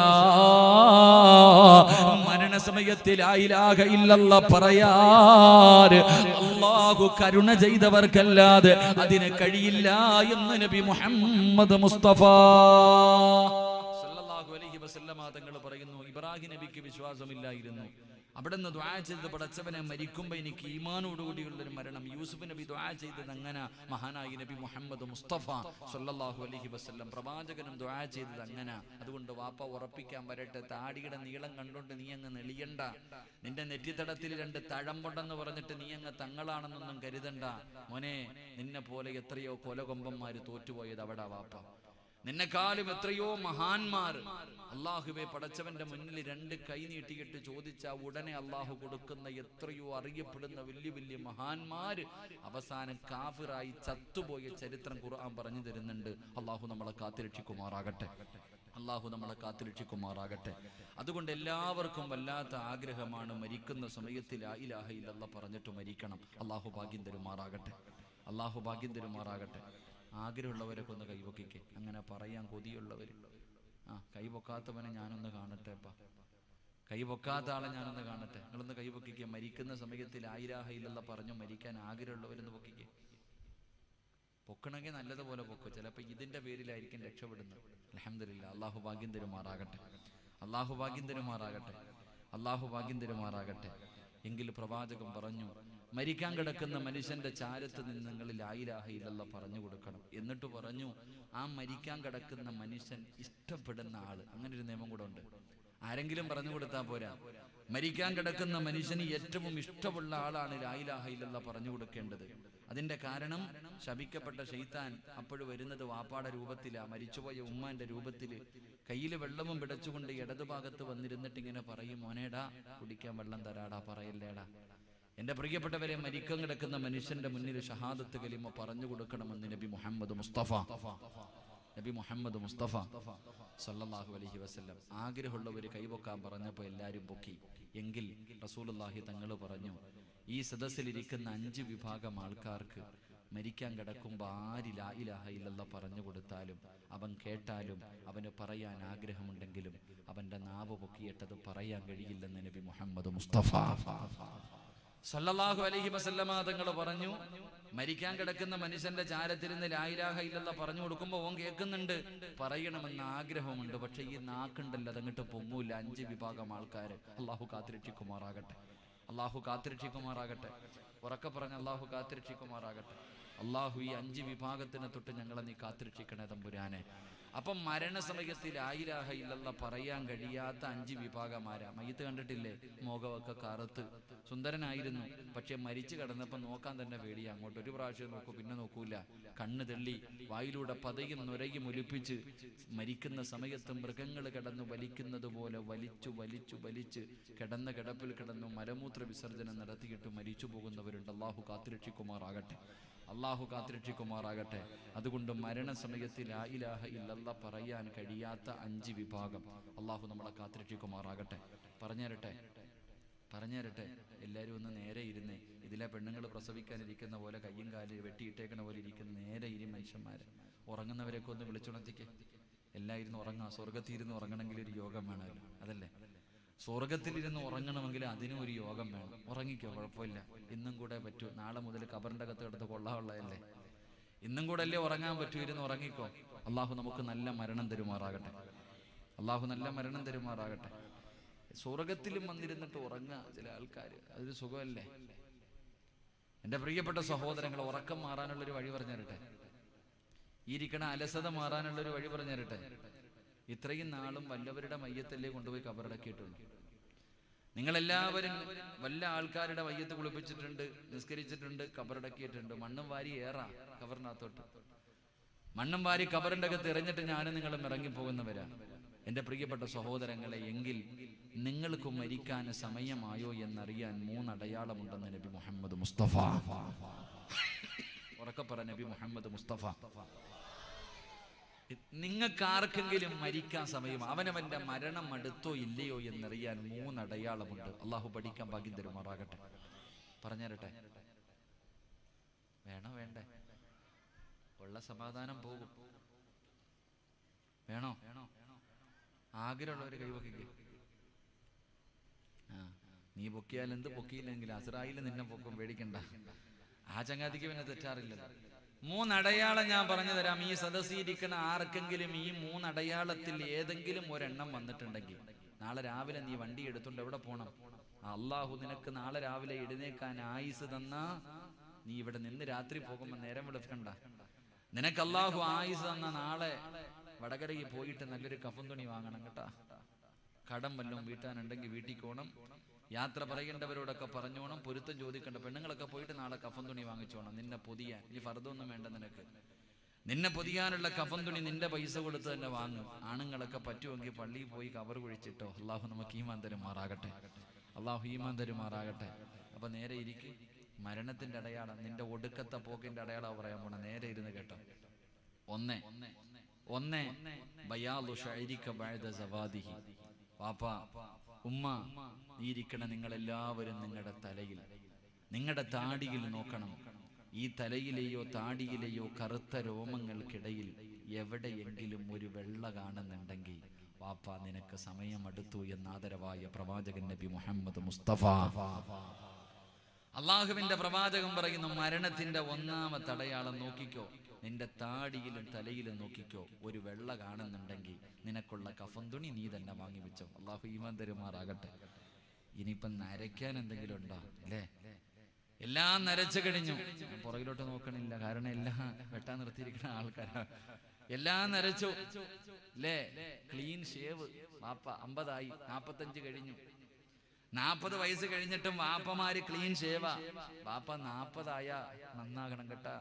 മരണസമയത്തിൽ ലാ ഇലാഹ ഇല്ലല്ലാഹ് പറയാൻ അല്ലാഹു കരുണ ചെയ്തവർക്കല്ലാതെ അതിന് കഴിയില്ല എന്ന് നബി മുഹമ്മദ് മുസ്തഫ സല്ലല്ലാഹു അലൈഹി വസല്ലമ തങ്ങൾ പറയുന്നു. ഇബ്രാഹിം നബിക്ക് വിശ്വാസമില്ലായിരുന്നു. അവിടുന്ന് ദുആ ചെയ്ത്, പടച്ചവനെ മരിക്കുമ്പോൾ എനിക്ക് ഈമാനോടുകൂടിയുള്ളൊരു മരണം. യൂസുഫ് നബി ദുആ ചെയ്തത് അങ്ങനെ. മഹാനായ നബി മുഹമ്മദ് മുസ്തഫ സല്ലല്ലാഹു അലൈഹി വസല്ലം പ്രവാചകനും ദുആ ചെയ്തത് അങ്ങനെ. അതുകൊണ്ട് വാപ്പ ഉറപ്പിക്കാൻ വരട്ടെ, താടിയുടെ നീളം കണ്ടുകൊണ്ട് നീ അങ്ങ് നെളിയണ്ട, നിന്റെ നെറ്റിത്തടത്തിൽ 2 തഴമ്പുണ്ടെന്ന് പറഞ്ഞിട്ട് നീ അങ്ങ് തങ്ങളാണെന്നൊന്നും കരുതണ്ട മോനെ. നിന്നെ പോലെ എത്രയോ കൊലകൊമ്പന്മാര് തോറ്റുപോയത് അവിടെ വാപ്പ. നിന്നെക്കാളും എത്രയോ മഹാന്മാർ അള്ളാഹുവെ പടച്ചവന്റെ മുന്നിൽ 2 കൈ നീട്ടിയിട്ട് ചോദിച്ച ഉടനെ അള്ളാഹു കൊടുക്കുന്ന എത്രയോ അറിയപ്പെടുന്ന വലിയ വലിയ മഹാന്മാര് അവസാനം കാഫിറായി ചത്തുപോയ ചരിത്രം ഖുർആൻ പറഞ്ഞു തരുന്നുണ്ട്. അള്ളാഹു നമ്മളെ കാത്തുരക്ഷിക്കുമാറാകട്ടെ. അള്ളാഹു നമ്മളെ കാത്തുരക്ഷിക്കുമാറാകട്ടെ. അതുകൊണ്ട് എല്ലാവർക്കും വല്ലാത്ത ആഗ്രഹമാണ് മരിക്കുന്ന സമയത്ത് ലാ ഇലാഹ ഇല്ലല്ലാഹ് പറഞ്ഞിട്ട് മരിക്കണം. അള്ളാഹു ഭാഗ്യം തരുമാറാകട്ടെ. അള്ളാഹു ഭാഗ്യം തരുമാറാകട്ടെ. ആഗ്രഹമുള്ളവരൊക്കെ ഒന്ന് കൈവക്കിക്കേ. അങ്ങനെ പറയാൻ കൊതിയുള്ളവർ. കൈവക്കാത്തവനെ ഞാനൊന്ന് കാണട്ടെ. കൈവക്കാത്ത ആളെ ഞാനൊന്ന് കാണട്ടെ. നിങ്ങളൊന്ന് കൈവക്കിക്കേ. മരിക്കുന്ന സമയത്ത് ലാ ഇലാഹ ഇല്ലല്ലാഹ് പറഞ്ഞു മരിക്കാൻ ആഗ്രഹമുള്ളവരെന്ന് പൊക്കിക്കേ. പൊക്കണമെങ്കിൽ നല്ലതുപോലെ പൊക്കോ. ചിലപ്പോൾ ഇതിന്റെ പേരിലായിരിക്കും രക്ഷപ്പെടുന്നത്. അൽഹംദുലില്ലാ. അള്ളാഹു ഭാഗ്യം തരുമാറാകട്ടെ. അള്ളാഹു ഭാഗ്യം തരുമാറാകട്ടെ. അള്ളാഹു ഭാഗ്യം തരുമാറാകട്ടെ. എങ്കിൽ പ്രവാചകൻ പറഞ്ഞു, മരിക്കാൻ കിടക്കുന്ന മനുഷ്യന്റെ ചാരത്ത് നിന്ന് നിങ്ങൾ ലാ ഇലാഹ ഇല്ലല്ലാഹ് പറഞ്ഞു കൊടുക്കണം. എന്നിട്ട് പറഞ്ഞു, ആ മരിക്കാൻ കിടക്കുന്ന മനുഷ്യൻ ഇഷ്ടപ്പെടുന്ന ആള്. അങ്ങനെ ഒരു നിയമം കൂടെ ഉണ്ട്. ആരെങ്കിലും പറഞ്ഞു കൊടുത്താൽ പോരാ, മരിക്കാൻ കിടക്കുന്ന മനുഷ്യന് ഏറ്റവും ഇഷ്ടമുള്ള ആളാണ് ലാ ഇലാഹ ഇല്ലല്ലാഹ് പറഞ്ഞു കൊടുക്കേണ്ടത്. അതിന്റെ കാരണം ശപിക്കപ്പെട്ട ശൈത്താൻ അപ്പോഴും വരുന്നത് വാപ്പാടെ രൂപത്തിലാ, മരിച്ചുപോയ ഉമ്മാന്റെ രൂപത്തില് കയ്യിൽ വെള്ളവും പിടച്ചുകൊണ്ട് ഇടതുഭാഗത്ത് വന്നിരുന്നിട്ട് ഇങ്ങനെ പറയും, മോനേടാ കുടിക്കാൻ വെള്ളം തരാടാ, പറയല്ലേടാ. എന്റെ പ്രിയപ്പെട്ടവരെ, മരിക്കാൻ കിടക്കുന്ന മനുഷ്യന്റെ മുന്നിൽ ഷഹാദത്ത് കലിമ പറഞ്ഞു കൊടുക്കണമെന്ന് നബി മുഹമ്മദ് മുസ്തഫ സല്ലല്ലാഹു അലൈഹി വസല്ലം ആഗ്രഹമുള്ളവർ കൈപൊക്കാൻ പറഞ്ഞപ്പോൾ എല്ലാവരും പൊക്കി. എങ്കിൽ റസൂലുള്ളാഹി തങ്ങൾ പറഞ്ഞു, ഈ സദസ്സിലിരിക്കുന്ന 5 വിഭാഗം ആൾക്കാർക്ക് മരിക്കാൻ കിടക്കുമ്പോൾ ആര് ലാ ഇലാഹ ഇല്ലല്ലാഹ് പറഞ്ഞു കൊടുത്താലും അവൻ കേട്ടാലും അവന് പറയാൻ ആഗ്രഹമുണ്ടെങ്കിലും അവന്റെ നാവ് പൊക്കിയിട്ടത് പറയാൻ കഴിയില്ലെന്ന് നബി മുഹമ്മദ് മുസ്തഫ സല്ലല്ലാഹു അലൈഹി വസല്ലമ തങ്ങൾ പറഞ്ഞു, മരിക്കാൻ കിടക്കുന്ന മനുഷ്യന്റെ ചാരത്തിരുന്ന് ലാ ഇലാഹ ഇല്ലല്ലാഹ് പറഞ്ഞു കൊടുക്കുമ്പോൾ ഓൻ കേൾക്കുന്നുണ്ട്, പറയണമെന്ന് ആഗ്രഹമുണ്ട്, പക്ഷെ ഈ നാക്കുണ്ടല്ലോ അതങ്ങോട്ട് പൊങ്ങൂല. 5 വിഭാഗം ആൾക്കാർ. അള്ളാഹു കാത്തിരക്ഷിക്കുമാറാകട്ടെ, അള്ളാഹു കാത്തിരക്ഷിക്കുമാറാകട്ടെ. ഉറക്കെ പറഞ്ഞ അള്ളാഹു കാത്തിരക്ഷിക്കുമാറാകട്ടെ. അള്ളാഹു ഈ 5 വിഭാഗത്തിനെ തൊട്ട് ഞങ്ങളെ നീ കാത്തിരക്ഷിക്കണേ തമ്പുരാനെ. അപ്പം മരണസമയത്ത് ലാ ഇലാഹ ഇല്ലല്ലാഹ് പറയാൻ കഴിയാത്ത 5 വിഭാഗമാരാ. മയ്യത്ത് കണ്ടിട്ടില്ലേ? മുഖമൊക്കെ കറുത്ത് സുന്ദരനായിരുന്നു, പക്ഷെ മരിച്ചു കിടന്നപ്പോൾ നോക്കാൻ തന്നെ പേടിയാ. അങ്ങോട്ട് ഒരു പ്രാവശ്യം നോക്കൂ, പിന്നെ നോക്കൂല. കണ്ണ് തെള്ളി വായിലൂടെ പതയും നുരയും ഒലിപ്പിച്ച് മരിക്കുന്ന സമയത്ത് മൃഗങ്ങൾ കിടന്നു വലിക്കുന്നത് പോലെ വലിച്ചു വലിച്ചു വലിച്ച് കിടന്ന കിടപ്പിൽ കിടന്നു മലമൂത്ര വിസർജനം നടത്തിയിട്ട് മരിച്ചു പോകുന്നവരുണ്ട്. അള്ളാഹു കാത്തിരക്ഷിക്കുമാറാകട്ടെ, അള്ളാഹു കാത്തിരക്ഷിക്കുമാറാകട്ടെ. അതുകൊണ്ട് മരണസമയത്ത് ലാ ഇലാഹ ഇല്ലല്ലാഹ് പറയാൻ കഴിയാത്ത 5 വിഭാഗം അള്ളാഹു നമ്മളെ കാത്തിരക്ഷിക്കുമാറാകട്ടെ. പറഞ്ഞുതരട്ടെ. എല്ലാവരും ഒന്ന് നേരെ ഇരുന്ന്, ഇതിലെ പെണ്ണുങ്ങൾ പ്രസവിക്കാനിരിക്കുന്ന പോലെ കയ്യും കാല് വെട്ടിയിട്ടേക്കണ പോലെ ഇരിക്കുന്ന നേരെ ഇരി മനുഷ്യന്മാർ. ഉറങ്ങുന്നവരെയൊക്കെ ഒന്ന് വിളിച്ചുണർത്തിക്കേ. എല്ലായിരുന്നു ഉറങ്ങാം. സ്വർഗത്തിരുന്ന് ഉറങ്ങണമെങ്കിൽ ഒരു യോഗം വേണമല്ലോ, അതല്ലേ? സ്വർഗത്തിലിരുന്ന് ഉറങ്ങണമെങ്കിൽ അതിനും ഒരു യോഗം വേണം. ഉറങ്ങിക്കോ, കുഴപ്പമില്ല, ഇന്നും കൂടെ പറ്റൂ. നാളെ മുതൽ കബറിന്റെ അകത്ത് കിടത്ത് കൊള്ളാനുള്ളതല്ലേ, ഇന്നും കൂടെ അല്ലേ ഉറങ്ങാൻ പറ്റൂ. ഇരുന്ന് ഉറങ്ങിക്കോ. അള്ളാഹു നമുക്ക് നല്ല മരണം തരുമാറാകട്ടെ, അള്ളാഹു നല്ല മരണം തരുമാറാകട്ടെ. സ്വർഗത്തിലും വന്നിരുന്നിട്ട് ഉറങ്ങുക ചില ആൾക്കാർ, അതൊരു സുഖമല്ലേ? എൻ്റെ പ്രിയപ്പെട്ട സഹോദരങ്ങൾ, ഉറക്കം മാറാനുള്ളൊരു വഴി പറഞ്ഞു തരട്ടെ. ഈ ഇരിക്കണ അലസത മാറാനുള്ളൊരു വഴി പറഞ്ഞു തരട്ടെ. ഇത്രയും നാളും വല്ലവരുടെ മയ്യത്തല്ലേ കൊണ്ടുപോയി കബറടക്കിയിട്ടുണ്ട്. നിങ്ങളെല്ലാവരും വല്ല ആൾക്കാരുടെ മയ്യത്ത് കുളിപ്പിച്ചിട്ടുണ്ട്, നിസ്കരിച്ചിട്ടുണ്ട്, കബറടക്കിയിട്ടുണ്ട്. മണ്ണും വാരി ഏറാ കബറിനകത്തോട്ട്. മണ്ണും വാരി കബറിന്റെ അകത്ത് എറിഞ്ഞിട്ട് ഞാനും നിങ്ങളും ഇറങ്ങിപ്പോകുന്നവരാ. എൻ്റെ പ്രിയപ്പെട്ട സഹോദരങ്ങളെ, എങ്കിൽ നിങ്ങൾക്ക് മരിക്കാൻ സമയമായോ എന്നറിയാൻ 3 അടയാളമുണ്ടെന്ന് നബി മുഹമ്മദ് മുസ്തഫ. ഉറക്കെ പറ, നബി മുഹമ്മദ് മുസ്തഫ. നിങ്ങൾക്കാർക്കെങ്കിലും മരിക്കാൻ സമയം, അവനവന്റെ മരണം അടുത്തോ ഇല്ലയോ എന്നറിയാൻ 3 അടയാളമുണ്ട്. അള്ളാഹു പഠിക്കാൻ ഭാഗ്യം തരുമാറാകട്ടെ. പറഞ്ഞുതരട്ടെ? വേണ്ടേ? ഉള്ള സമാധാനം പോകും. വേണോ? ആഗ്രഹമുള്ളവര് കൈവക്കില്ലേ? നീ പൊക്കിയാൽ എന്ത്, പൊക്കിയില്ലെങ്കിൽ അസ്രായേൽ നിന്നെ പൊക്കും, പേടിക്കണ്ട. ആ ചങ്ങാതിക്ക് പിന്നെ തെറ്റാറില്ലല്ലോ. 3 അടയാളം ഞാൻ പറഞ്ഞു തരാം. ഈ സദസ്സിരിക്കുന്ന ആർക്കെങ്കിലും ഈ 3 അടയാളത്തിൽ ഏതെങ്കിലും ഒരെണ്ണം വന്നിട്ടുണ്ടെങ്കിൽ നാളെ രാവിലെ നീ വണ്ടി എടുത്തുകൊണ്ട് എവിടെ പോകണം? അള്ളാഹു നിനക്ക് നാളെ രാവിലെ എഴുന്നേക്കാൻ ആയുസ് തന്നാ നീ ഇവിടെ നിന്ന് രാത്രി പോകുമ്പോൾ നേരം വെളുക്കണ്ട. നിനക്ക് അള്ളാഹു ആയുസ് തന്ന നാളെ വടകരയിൽ പോയിട്ട് നല്ലൊരു കഫൻ തുണി വാങ്ങണം കേട്ടാ. കടം വല്ലതും വീട്ടാനുണ്ടെങ്കിൽ വീട്ടിൽ പോകണം. യാത്ര പറയേണ്ടവരോടൊക്കെ പറഞ്ഞോണം. പൊരുത്തം ചോദിക്കേണ്ട പെണ്ണുങ്ങളൊക്കെ പോയിട്ട് നാളെ കഫൻ തുണി വാങ്ങിച്ചോണം. നിന്നെ പൊതിയാൻ ഇനി ഫർദൊന്നും വേണ്ട. നിന്നെ പൊതിയാനുള്ള കഫൻ തുണി നിന്റെ പൈസ കൊടുത്ത് തന്നെ വാങ്ങും. ആണുങ്ങളൊക്കെ പറ്റുമെങ്കിൽ പള്ളിയിൽ പോയി കവർ കുഴിച്ചിട്ടോ. അള്ളാഹു നമുക്ക് ഈമാൻ തരുമാറാകട്ടെ, അള്ളാഹു ഈമാൻ തരുമാറാകട്ടെ. അപ്പൊ നേരെ ഇരിക്കും. മരണത്തിന്റെ അടയാളം, നിന്റെ ഒടുക്കത്തെ പോക്കിന്റെ അടയാളം പറയാൻ പോണ. നേരെ ഇരുന്ന് കേട്ടോ. ഒന്ന് ബയാദു ശഅരിക ബഅദ സവാദിഹി. പാപ്പാ, ഉമ്മ, നീ ഇരിക്കണ നിങ്ങളെല്ലാവരും നിങ്ങളുടെ തലയിൽ, നിങ്ങളുടെ താടിയിൽ നോക്കണം. ഈ തലയിലെയോ താടിയിലെയോ കറുത്ത രോമങ്ങൾക്കിടയിൽ എവിടെയെങ്കിലും ഒരു വെള്ള കാണുന്നുണ്ടെങ്കിൽ പാപ്പാ നിനക്ക് സമയം അടുത്തു എന്ന് ആദരവായ പ്രവാചകൻ നബി മുഹമ്മദ് മുസ്തഫ. അള്ളാഹുവിന്റെ പ്രവാചകൻ പറയുന്നു, മരണത്തിന്റെ 1ാമത്തെ അടയാളം നോക്കിക്കോ, നിന്റെ താടിയിലും തലയിലും നോക്കിക്കോ. ഒരു വെള്ള കാണുന്നുണ്ടെങ്കിൽ നിനക്കുള്ള കഫൻ തുണി നീ തന്നെ വാങ്ങി വെച്ചോ. അള്ളാഹു ഈമാൻ തരുമാറാകട്ടെ. ഇനിയിപ്പം നരയ്ക്കാൻ എന്തെങ്കിലും ഉണ്ടോ? അല്ലേ? എല്ലാം നരച്ചു കഴിഞ്ഞു. പുറകിലോട്ട് നോക്കണില്ല, കാരണം എല്ലാം വെട്ടാൻ നിർത്തിയിരിക്കുന്ന ആൾക്കാരാ. എല്ലാം നരച്ചു അല്ലേ? Clean shave. പാപ്പ 50 ആയി, 45 കഴിഞ്ഞു. 40 വയസ്സ് കഴിഞ്ഞിട്ടും വാപ്പമാര് ക്ലീൻ ഷേവ. വാപ്പ 40 നന്നാകണം കേട്ടാ.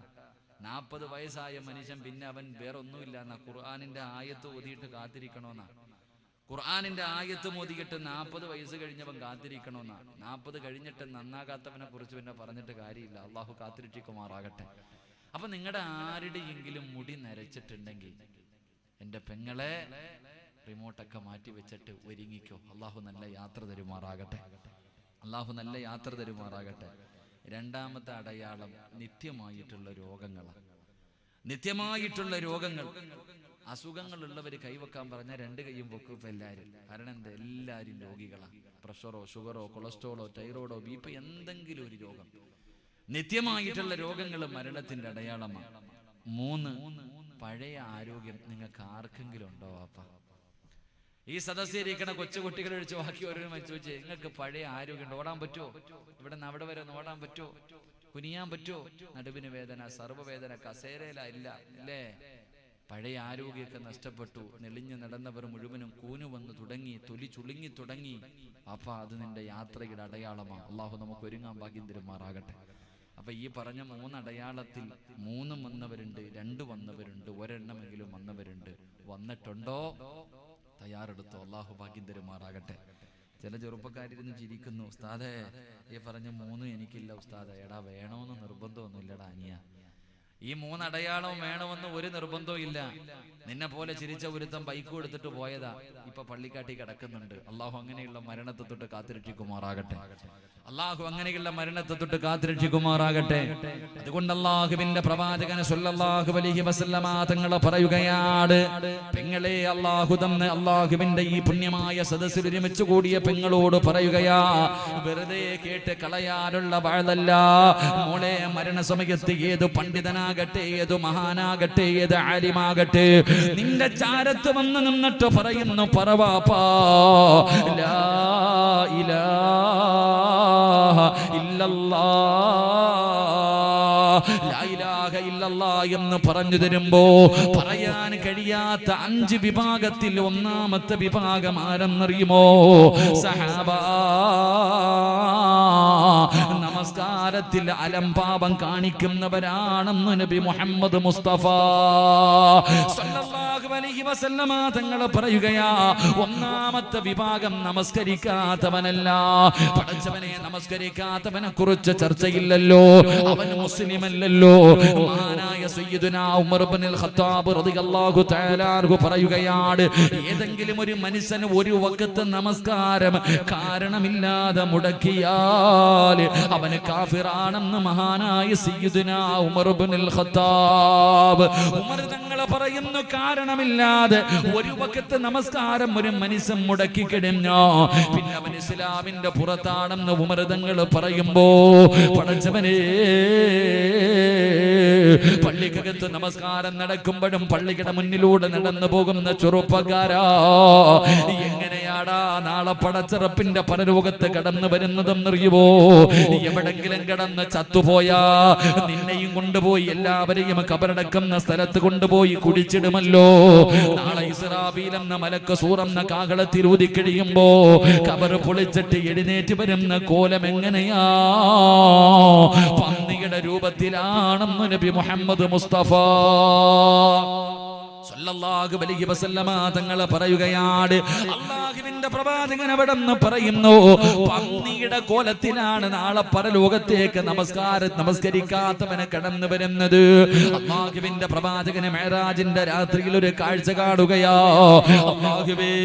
40 വയസ്സായ മനുഷ്യൻ പിന്നെ അവൻ വേറൊന്നുമില്ല എന്നാ. ഖുർആനിന്റെ ആയത്ത് ഓതിയിട്ട് കാത്തിരിക്കണോന്നാ. ഖുർആനിന്റെ ആയത്ത് മോദിക്കിട്ട് 40 വയസ്സ് കഴിഞ്ഞവൻ കാത്തിരിക്കണമെന്നാ. 40 കഴിഞ്ഞിട്ട് നന്നാകാത്തവനെ കുറിച്ച് പിന്നെ പറഞ്ഞിട്ട് കാര്യമില്ല. അള്ളാഹു കാത്തിരിക്കുമാറാകട്ടെ. അപ്പൊ നിങ്ങളുടെ ആരുടെയെങ്കിലും മുടി നരച്ചിട്ടുണ്ടെങ്കിൽ എൻ്റെ പെങ്ങളെ റിമോട്ടൊക്കെ മാറ്റി വെച്ചിട്ട് ഒരുങ്ങിക്കോ. അള്ളാഹു നല്ല യാത്ര തരുമാറാകട്ടെ. അള്ളാഹു നല്ല യാത്ര തരുമാറാകട്ടെ. രണ്ടാമത്തെ അടയാളം നിത്യമായിട്ടുള്ള രോഗങ്ങളാണ്. നിത്യമായിട്ടുള്ള രോഗങ്ങൾ. അസുഖങ്ങളുള്ളവർ കൈവെക്കാൻ പറഞ്ഞാൽ 2 കൈയും വെക്കും ഇപ്പം എല്ലാവരും. കാരണം എന്താ, എല്ലാവരും രോഗികളാണ്. പ്രഷറോ ഷുഗറോ കൊളസ്ട്രോളോ തൈറോയിഡോ BP എന്തെങ്കിലും ഒരു രോഗം. നിത്യമായിട്ടുള്ള രോഗങ്ങൾ മരണത്തിന്റെ അടയാളമാണ്. 3, പഴയ ആരോഗ്യം നിങ്ങൾക്ക് ആർക്കെങ്കിലും ഉണ്ടോ? വാപ്പ, ഈ സദസ്സിരിക്കണ കൊച്ചുകുട്ടികൾ ഒഴിച്ച് ബാക്കി ഓരോരും ചോദിച്ചേ, നിങ്ങൾക്ക് പഴയ ആരോഗ്യം ഉണ്ടോ? ഓടാൻ പറ്റുമോ? ഇവിടെ നിന്ന് അവിടെ വരെ ഒന്ന് ഓടാൻ പറ്റുമോ? കുനിയാൻ പറ്റുമോ? നടുവിന് വേദന, സർവ്വവേദന, കസേരയില ഇല്ല അല്ലേ? പഴയ ആരോഗ്യമൊക്കെ നഷ്ടപ്പെട്ടു. നെളിഞ്ഞു നടന്നവർ മുഴുവനും കൂനു വന്ന് തുടങ്ങി, തൊലി ചുളുങ്ങി തുടങ്ങി. അപ്പ അത് നിന്റെ യാത്രയുടെ അടയാളമാണ്. അള്ളാഹു നമുക്ക് ഒരുങ്ങാൻ ഭാഗ്യം തരുമാറാകട്ടെ. അപ്പൊ ഈ പറഞ്ഞ 3 അടയാളത്തിൽ 3 വന്നവരുണ്ട്, 2 വന്നവരുണ്ട്, ഒരെണ്ണമെങ്കിലും വന്നവരുണ്ട്. വന്നിട്ടുണ്ടോ? തയ്യാറെടുത്തോ. അള്ളാഹു ഭാഗ്യം തരുമാറാകട്ടെ. ചില ചെറുപ്പക്കാരിരുന്ന് ചിരിക്കുന്നു, ഉസ്താദേ ഈ പറഞ്ഞ 3 എനിക്കില്ല ഉസ്താദേ. എടാ വേണമെന്ന് നിർബന്ധമൊന്നുമില്ലടാ അനിയ. ഈ 3 അടയാളവും വേണമെന്ന് ഒരു നിർബന്ധവും ഇല്ല. നിന്നെ പോലെ ചിരിച്ച ഒരുത്തം ബൈക്ക് എടുത്തിട്ട് പോയതാ, ഇപ്പൊ പള്ളിക്കാട്ടി കിടക്കുന്നുണ്ട്. അള്ളാഹു അങ്ങനെയുള്ള മരണത്തെ തൊട്ട് കാത്തുരക്ഷിക്കുമാറാകട്ടെ. അള്ളാഹു അങ്ങനെയുള്ള മരണത്തെ തൊട്ട് കാത്തുരക്ഷിക്കുമാറാകട്ടെ. അതുകൊണ്ട് അള്ളാഹുവിന്റെ പ്രവാചകൻ സ്വല്ലല്ലാഹു അലൈഹി വസല്ലമ തങ്ങൾ പറയുകയാണ്, പെങ്ങളെ അള്ളാഹു തന്ന അള്ളാഹുവിന്റെ ഈ പുണ്യമായ സദസ്സിൽ ഒരുമിച്ച് കൂടിയ പെങ്ങളോട് പറയുകയാ, വെറുതെ കേട്ട് കളയാനുള്ള വാഴല്ല മോളെ. മരണസമയത്ത് ഏത് പണ്ഡിതനാകട്ടെ, ഏത് മഹാനാകട്ടെ, ഏത് ആലിമാകട്ടെ, നിന്റെ ചാരത്ത് വന്ന് നിന്നിട്ട് പറയുന്നു, പറവാപ്പാ ലാ ഇലാഹ ഇല്ലല്ലാഹ്, ലാ ഇലാഹ ഇല്ലല്ലാഹ് എന്ന് പറഞ്ഞു തരുമ്പോ പറയാൻ കഴിയാത്ത 5 വിഭാഗത്തിൽ 1ാമത്തെ വിഭാഗം ആരെന്നറിയുമോ? സഹാബാ. നമസ്കാരത്തിൽ അലംഭാവം കാണിക്കുന്നവരാണെന്ന് നബി മുഹമ്മദ് മുസ്തഫ സല്ലല്ലാഹു അലൈഹി വസല്ലമ തങ്ങൾ പറയുകയാ, 1ാമത്തെ വിഭാഗം നമസ്കരിക്കാത്തവനല്ല. പടച്ചവനെ നമസ്കരിക്കാത്തവനെ കുറിച്ച് ചർച്ചയില്ലല്ലോ, അവൻ മുസ്ലിമല്ലല്ലോ. മഹാനായ സയ്യിദുനാ ഉമർ ഇബ്നുൽ ഖത്താബ് റളിയല്ലാഹു തആല അൻഹു പറയുകയാണ്, ഏതെങ്കിലും ഒരു മനുഷ്യന് ഒരു വഖത്ത് നമസ്കാരം കാരണമില്ലാതെ മുടക്കിയാൽ അവന് കാഫിറാണെന്ന് മഹാനായ സയ്യിദുനാ ഉമർ ഇബ്നുൽ ഖത്താബ്. ഉമർ തങ്ങൾ പറയുന്നു, കാരണമില്ലാതെ ഒരു വഖത്ത് നമസ്കാരം ഒരു മനുഷ്യൻ മുടക്കി കഴിഞ്ഞോ പിന്നെ അവൻ ഇസ്ലാമിന്റെ പുറത്താണെന്ന് ഉമർ തങ്ങൾ പറയുമ്പോ, പടച്ചവനെ പള്ളിക്കകത്ത് നമസ്കാരം നടക്കുമ്പോഴും പള്ളിയുടെ മുന്നിലൂടെ നടന്നു പോകുന്ന ചെറുപ്പക്കാരാ, എങ്ങനെയാടാ നാളെ പടച്ചിറപ്പിന്റെ പരലോകത്ത് കടന്നു വരുന്നതെന്നറിയുവോ? എവിടെങ്കിലും കിടന്ന് ചത്തുപോയാ നിന്നെയും കൊണ്ടുപോയി എല്ലാവരെയും കബറടക്കുന്ന സ്ഥലത്ത് കൊണ്ടുപോയി കുടിച്ചിടുമല്ലോ. നാളെ ഇസ്രാഫീൽ എന്ന മലക്ക് സൂറെന്ന കാഹളത്തിൽ ഊതിക്കഴിയുമ്പോ കബർ പൊളിച്ചിട്ട് എഴുന്നേറ്റ് വരുന്ന കോലം എങ്ങനെയാ? പന്നിയുടെ രൂപത്തിലാണെന്ന് നബി മുഹമ്മദ് മുസ്തഫ സല്ലല്ലാഹു അലൈഹി വസല്ലമ തങ്ങൾ പറയുകയാണ്, അല്ലാഹുവിന്റെ പ്രവാചകൻ അവിടെന്ന് പറയുന്നു, പന്നിയുടെ കോലത്തിലാണ് നാളെ പരലോകത്തേക്ക് നമസ്കരിക്കാത്തവനെ കടന്നു വരുന്നത്. അല്ലാഹുവിന്റെ പ്രവാചകന് മെഹ്റാജിന്റെ രാത്രിയിൽ ഒരു കാഴ്ച കാണുകയാ. അല്ലാഹുവേ,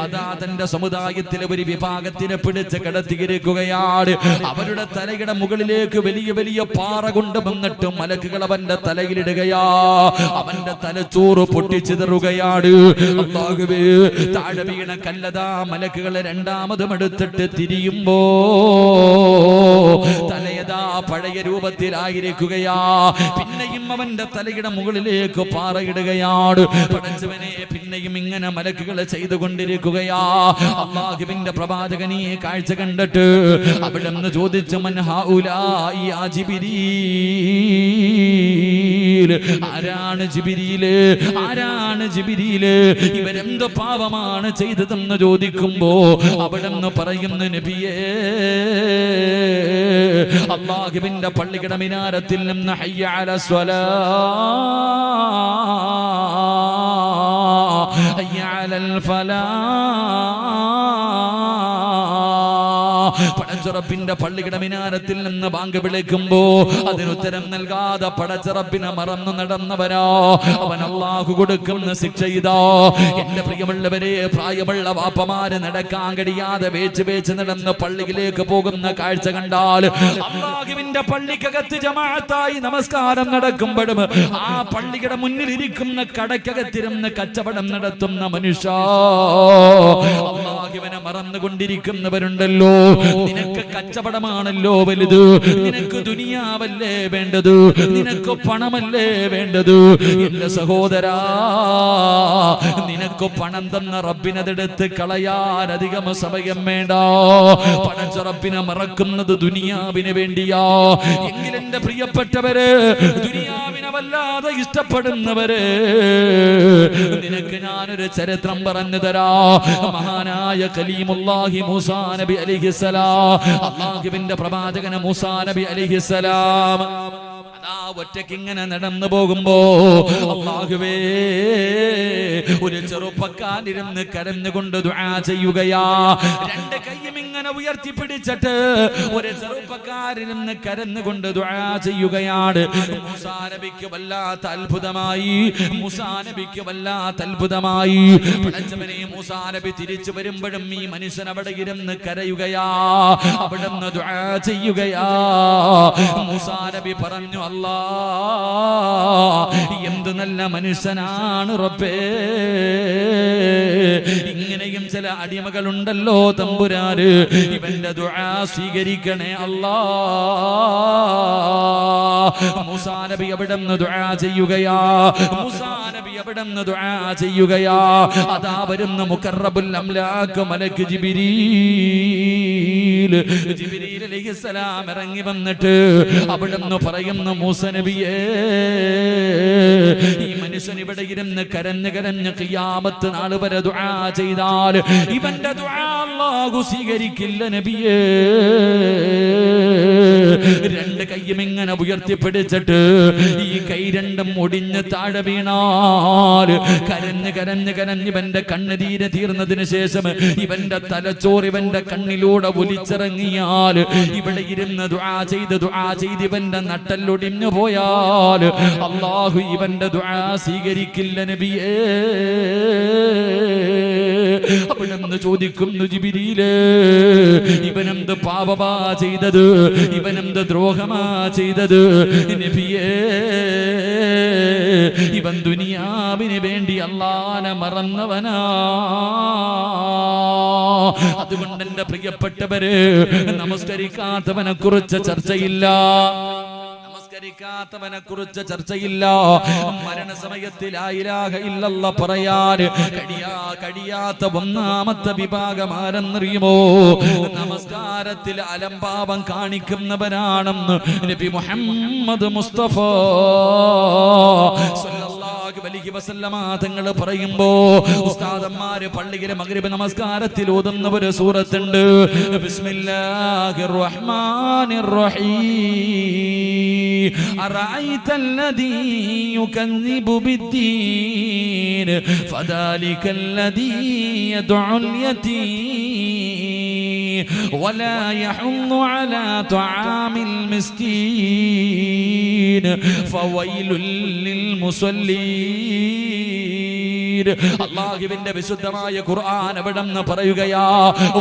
അതാ തന്റെ സമുദായത്തിലെ ഒരു വിഭാഗത്തിനെ പിടിച്ച് കിടത്തിയിരിക്കുകയാണ്. അവരുടെ തലയുടെ മുകളിലേക്ക് വലിയ വലിയ പാറ കൊണ്ടുവന്നിട്ട് മലക്കുകൾ അവന്റെ തലയിലിടുകയാ. അവന്റെ തലച്ചോറ് പൊട്ടിച്ചിതറുകയാണ്. അല്ലാഹുവേ, താഴെ വീണ കല്ലതാ മലക്കുകളെ രണ്ടാമതും എടുത്തിട്ട് തിരിയുമ്പോ തലയതാ പഴയ രൂപത്തിലായിരിക്കുകയാ. പിന്നെയും അവന്റെ തലയുടെ മുകളിലേക്ക് പാറയിടുകയാണ്. പടച്ചവനെ, പിന്നെയും ഇങ്ങനെ മലക്കുകളെ ചെയ്തുകൊണ്ടിരിക്കുകയാ. അല്ലാഹുവിന്റെ പ്രവാചകൻ ഈ കാഴ്ച കണ്ടിട്ട് അവിടെ നിന്ന് ചോദിച്ചു, മൻ ഹൗലാഇ യാ ജിബ്രീൽ, ജിബ്രീൽ. ആരാണ് ജിബ്രീല്? ആരാണ് ജിബ്രീല്? ഇവരെന്ത് പാപമാണ് ചെയ്തതെന്ന് ചോദിക്കുമ്പോ അവിടെന്ന് പറയുന്ന നബിയേ, അല്ലാഹുവിന്റെ പള്ളിയുടെ മിനാരത്തിൽ നിന്ന് ഹയ്യ അലൽ സ്വലാ, ഹയ്യ അലൽ ഫലാ, പടച്ചറപ്പിന്റെ പള്ളിയുടെ മിനാരത്തിൽ നിന്ന് ബാങ്ക് വിളിക്കുമ്പോ അതിനുത്തരം നൽകാതെ പടച്ചറപ്പിനെ മറന്നു നടന്നവരാ അവൻ അല്ലാഹു കൊടുക്കുന്ന ശിക്ഷ ഇതാ. എന്റെ പ്രിയമുള്ളവരെ, പ്രായമുള്ള വാപ്പമാര് നടക്കാൻ കഴിയാതെ വേച്ച് നടന്ന് പള്ളിയിലേക്ക് പോകുന്ന കാഴ്ച കണ്ടാൽ, അല്ലാഹുവിന്റെ പള്ളിക്കകത്ത് ജമാഅത്തായി നമസ്കാരം നടക്കുമ്പോഴും ആ പള്ളിയുടെ മുന്നിൽ ഇരിക്കുന്ന കടക്കകത്തിരുന്ന് കച്ചവടം നടത്തുന്ന മനുഷ്യ, അല്ലാഹുവിനെ മറന്നുകൊണ്ടിരിക്കുന്നവരുണ്ടല്ലോ. നിനക്ക് കച്ചവടമാണല്ലോ വലുത്, നിനക്ക് ദുനിയാവല്ലേ വേണ്ടത്, നിനക്ക് പണമല്ലേ വേണ്ടത്. എന്റെ സഹോദരാ, നിനക്ക് പണം തന്ന റബ്ബിനതെടുത്ത് കളയാൻ അധികം സമയം വേണ്ട. പടച്ച റബ്ബിനെ മറക്കുന്നത് ദുനിയാവിന് വേണ്ടിയാ. എങ്കിലെന്റെ പ്രിയപ്പെട്ടവര്, ദുനിയാവിനെ വല്ലാതെ ഇഷ്ടപ്പെടുന്നവര്, നിനക്ക് ഞാനൊരു ചരിത്രം പറഞ്ഞു തരാ. മഹാനായ കലീമുല്ലാഹി മൂസാ നബി അലൈഹിസ്സലാം, അല്ലാഹുവിന്റെ പ്രവാചകൻ മൂസാ നബി അലൈഹിസ്സലാം ഒറ്റയ്ക്ക് ഇങ്ങനെ നടന്നു പോകുമ്പോ അല്ലാഹുവേ, ഒരു ചെറുപ്പക്കാരിരുന്ന് കരഞ്ഞുകൊണ്ട് ദുആ ചെയ്യുകയാ. രണ്ട് കൈയും ഇങ്ങനെ ഉയർത്തിപ്പിടിച്ചിട്ട് ഒരു ചെറുപ്പക്കാരിരുന്ന് കരഞ്ഞുകൊണ്ട് ദുആ ചെയ്യുകയാണ്. മൂസാ നബിക്ക് വല്ലാത്ത അത്ഭുതമായി, മൂസാ നബിക്ക് വല്ലാത്ത അത്ഭുതമായി. പടച്ചവനെ, മൂസാ നബി തിരിച്ചു വരുമ്പോഴും ഈ മനുഷ്യൻ അവിടെ ഇരുന്ന് കരയുകയാ, അവിടുന്ന് ദുആ ചെയ്യുകയാ. മൂസാ നബി പറഞ്ഞു, അല്ലാ, എന്ത് നല്ല മനുഷ്യനാണ് റബ്ബേ. ഇങ്ങനെയും ചില അടിമകളുണ്ടല്ലോ തമ്പുരാന്, ഇവന്റെ ദുആ സ്വീകരിക്കണേ അല്ലാ. മൂസാ നബി അവിടുന്ന് ദുആ ചെയ്യുകയാ, മൂസാ നബി അവിടുന്ന് ദുആ ചെയ്യുകയാ. അതാ വരുന്ന മുഖറബുൽ അംലാക്ക് മലക്ക് ജിബ്രീൽ. ജിബ്രീൽ അലൈഹിസ്സലാം ഇറങ്ങി വന്നിട്ട് അവിടുന്ന് പറയുന്നു, മൂസ നബിയേ, ഈ മനുഷ്യൻ ഇവിടെ ഇരുന്ന് കരഞ്ഞ് കരഞ്ഞ് ഖിയാമത്ത് നാൾ വരെ ദുആ ചെയ്താൽ ഇവന്റെ ദുആ അല്ലാഹു സ്വീകരിക്കില്ല നബിയേ. രണ്ട് കൈയും ഇങ്ങനെ ഉയർത്തിപ്പിടിച്ചിട്ട് ഈ കൈ രണ്ടും ഒടിഞ്ഞ് താഴെ വീണാൽ കരഞ്ഞ് കരഞ്ഞ് കരഞ്ഞ് ഇവന്റെ കണ്ണുനീര് തീർന്നതിന് ശേഷം ഇവന്റെ തലച്ചോറ് ഇവന്റെ കണ്ണിലൂടെ ഒലിച്ചിറങ്ങിയാൽ, ഇവിടെ ഇരുന്ന് ദുആ ചെയ്ത് ഇവന്റെ നട്ടല്ലൊടിഞ്ഞു പോയാൽ അല്ലാഹു ഇവന്റെ ദുആ സ്വീകരിക്കില്ല നബിയേ. അവിടെന്ന് ചോദിക്കുന്നു, ജിബ്രീലേ, ഇവനെന്ത് പാപമാ ചെയ്തത്, ഇവനെന്ത് ദ്രോഹമാ ചെയ്തത് നബിയേ? ഇവൻ ദുനിയാവിന് വേണ്ടി അല്ലാഹനെ മറന്നവനാ. അതുകൊണ്ട് എന്റെ പ്രിയപ്പെട്ടവര്, നമസ്കരിക്കാത്തവനെ കുറിച്ച് ചർച്ചയില്ല, നമസ്കരിക്കാത്തവനെ കുറിച്ച് ചർച്ചയില്ല. മരണസമയത്തിൽ ലാ ഇലാഹ ഇല്ലല്ലാഹ് പറയാൻ കഴിയാത്ത ഒന്നാമത്തെ വിഭാഗം ആരെന്നറിയുമോ? നമസ്കാരത്തിൽ അലംഭാവം കാണിക്കുന്നവരാണെന്ന് നബി മുഹമ്മദ് മുസ്തഫ സല്ലല്ലാഹു അലൈഹി വസല്ലമ തങ്ങൾ പറയുമ്പോ, ഉസ്താദന്മാര് പള്ളിയിലെ മഗ്രിബ് നമസ്കാരത്തിൽ ഓതുന്ന ഒരു സൂറത്തുണ്ട്, ബിസ്മില്ലാഹിർ റഹ്മാനിർ റഹീം. أرأيت الذي يكذب بالدين فذلك الذي يدعو اليتيم ولا يحض على طعام المسكين فويل للمصلين. അല്ലാഹുവിന്റെ വിശുദ്ധമായ ഖുർആൻ അവിടെന്ന് പറയുകയാ,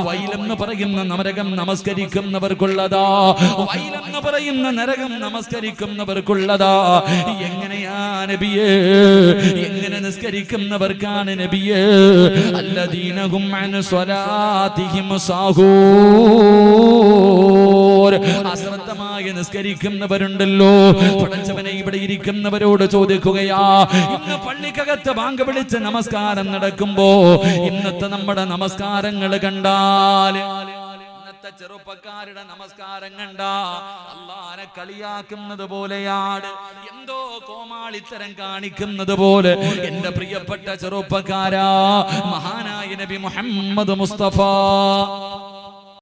വൈലെന്ന് പറയുന്ന നരകം നമസ്കരിക്കുന്നവർക്കുള്ളതാ, വൈലെന്ന് പറയുന്ന നരകം നമസ്കരിക്കുന്നവർക്കുള്ളതാ. എങ്ങനെയാ നബിയേ? എങ്ങനെ നിസ്കരിക്കുന്നവർക്കാണ് നബിയേ? അല്ലദീനഹും അൻ സ്വലാത്തിഹിം സാഹൂർ. അശ്രദ്ധമായി നിസ്കരിക്കുന്നവരുണ്ടല്ലോ. പടച്ചവനെ, ഇവിടെ ഇരിക്കുന്നവരോട് ചോദിക്കുകയാ, ഇന്ന് പള്ളിക്കകത്ത് ബാങ്ക് വിളിച്ച് നമസ്കാരം നടക്കുമ്പോ ഇന്നത്തെ നമ്മുടെ നമസ്കാരങ്ങൾ കണ്ടാൽ, ഇന്നത്തെ ചെറുപ്പക്കാരുടെ നമസ്കാരം കണ്ട അള്ളാനെ കളിയാക്കുന്നത് പോലെയാണ്, എന്തോ കോമാളിത്തരം കാണിക്കുന്നത് പോലെ. എന്റെ പ്രിയപ്പെട്ട ചെറുപ്പക്കാരാ, മഹാനായ നബി മുഹമ്മദ് മുസ്തഫ